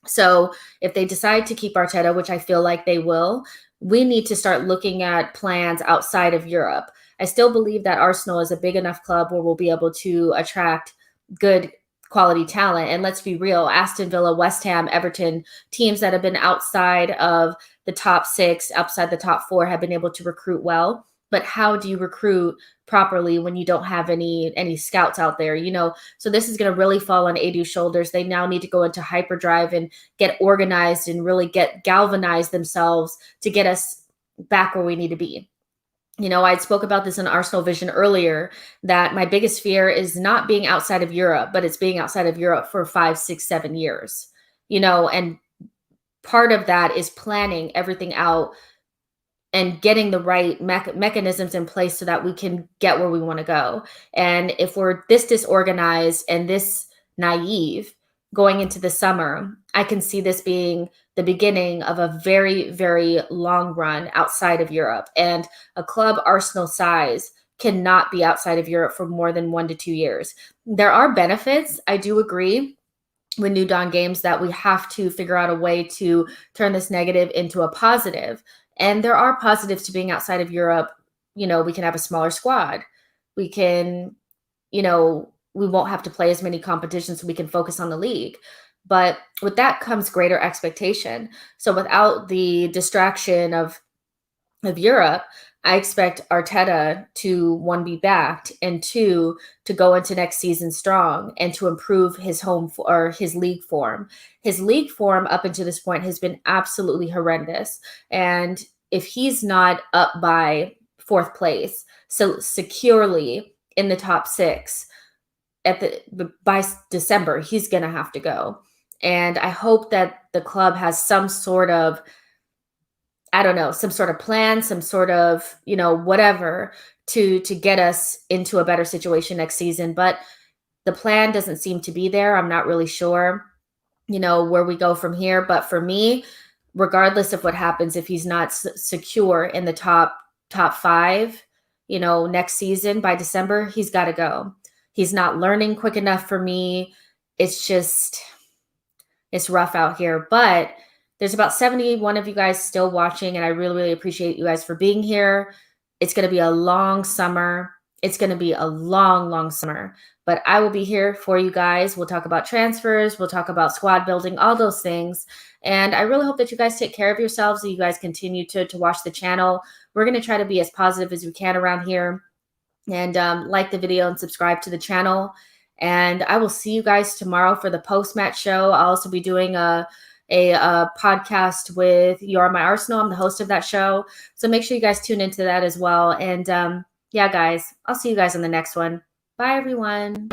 So if they decide to keep Arteta, which I feel like they will, we need to start looking at plans outside of Europe. I still believe that Arsenal is a big enough club where we'll be able to attract good quality talent. And let's be real, Aston Villa, West Ham, Everton, teams that have been outside of the top 6, outside the top 4, have been able to recruit well. But how do you recruit properly when you don't have any scouts out there? You know, so this is going to really fall on Edu's shoulders. They now need to go into hyperdrive and get organized and really galvanize themselves to get us back where we need to be. You know, I spoke about this in Arsenal Vision earlier, that my biggest fear is not being outside of Europe, but it's being outside of Europe for 5, 6, 7 years, you know, and part of that is planning everything out and getting the right mechanisms in place so that we can get where we want to go. And if we're this disorganized and this naive going into the summer, I can see this being the beginning of a very, very long run outside of Europe. And a club Arsenal size cannot be outside of Europe for more than 1 to 2 years. There are benefits, I do agree, with New Dawn Games that we have to figure out a way to turn this negative into a positive. And there are positives to being outside of Europe. You know, we can have a smaller squad. We can, you know, we won't have to play as many competitions, so we can focus on the league. But with that comes greater expectation. So without the distraction of Europe, I expect Arteta to, one, be backed, and two, to go into next season strong and to improve his his league form. His league form up until this point has been absolutely horrendous. And if he's not up by 4th place, so securely in the top 6 by December, he's going to have to go. And I hope that the club has some sort of, I don't know, some sort of plan, some sort of, you know, whatever to get us into a better situation next season. But the plan doesn't seem to be there. I'm not really sure, you know, where we go from here. But for me, regardless of what happens, if he's not secure in the top 5, you know, next season by December, he's got to go. He's not learning quick enough for me. It's just, it's rough out here. But there's about 71 of you guys still watching, and I really, really appreciate you guys for being here. It's going to be a long summer. It's going to be a long, long summer. But I will be here for you guys. We'll talk about transfers. We'll talk about squad building, all those things. And I really hope that you guys take care of yourselves, that you guys continue to watch the channel. We're going to try to be as positive as we can around here. And like the video and subscribe to the channel. And I will see you guys tomorrow for the post-match show. I'll also be doing a podcast with You Are My Arsenal. I'm the host of that show. So make sure you guys tune into that as well. And yeah, guys, I'll see you guys in the next one. Bye, everyone.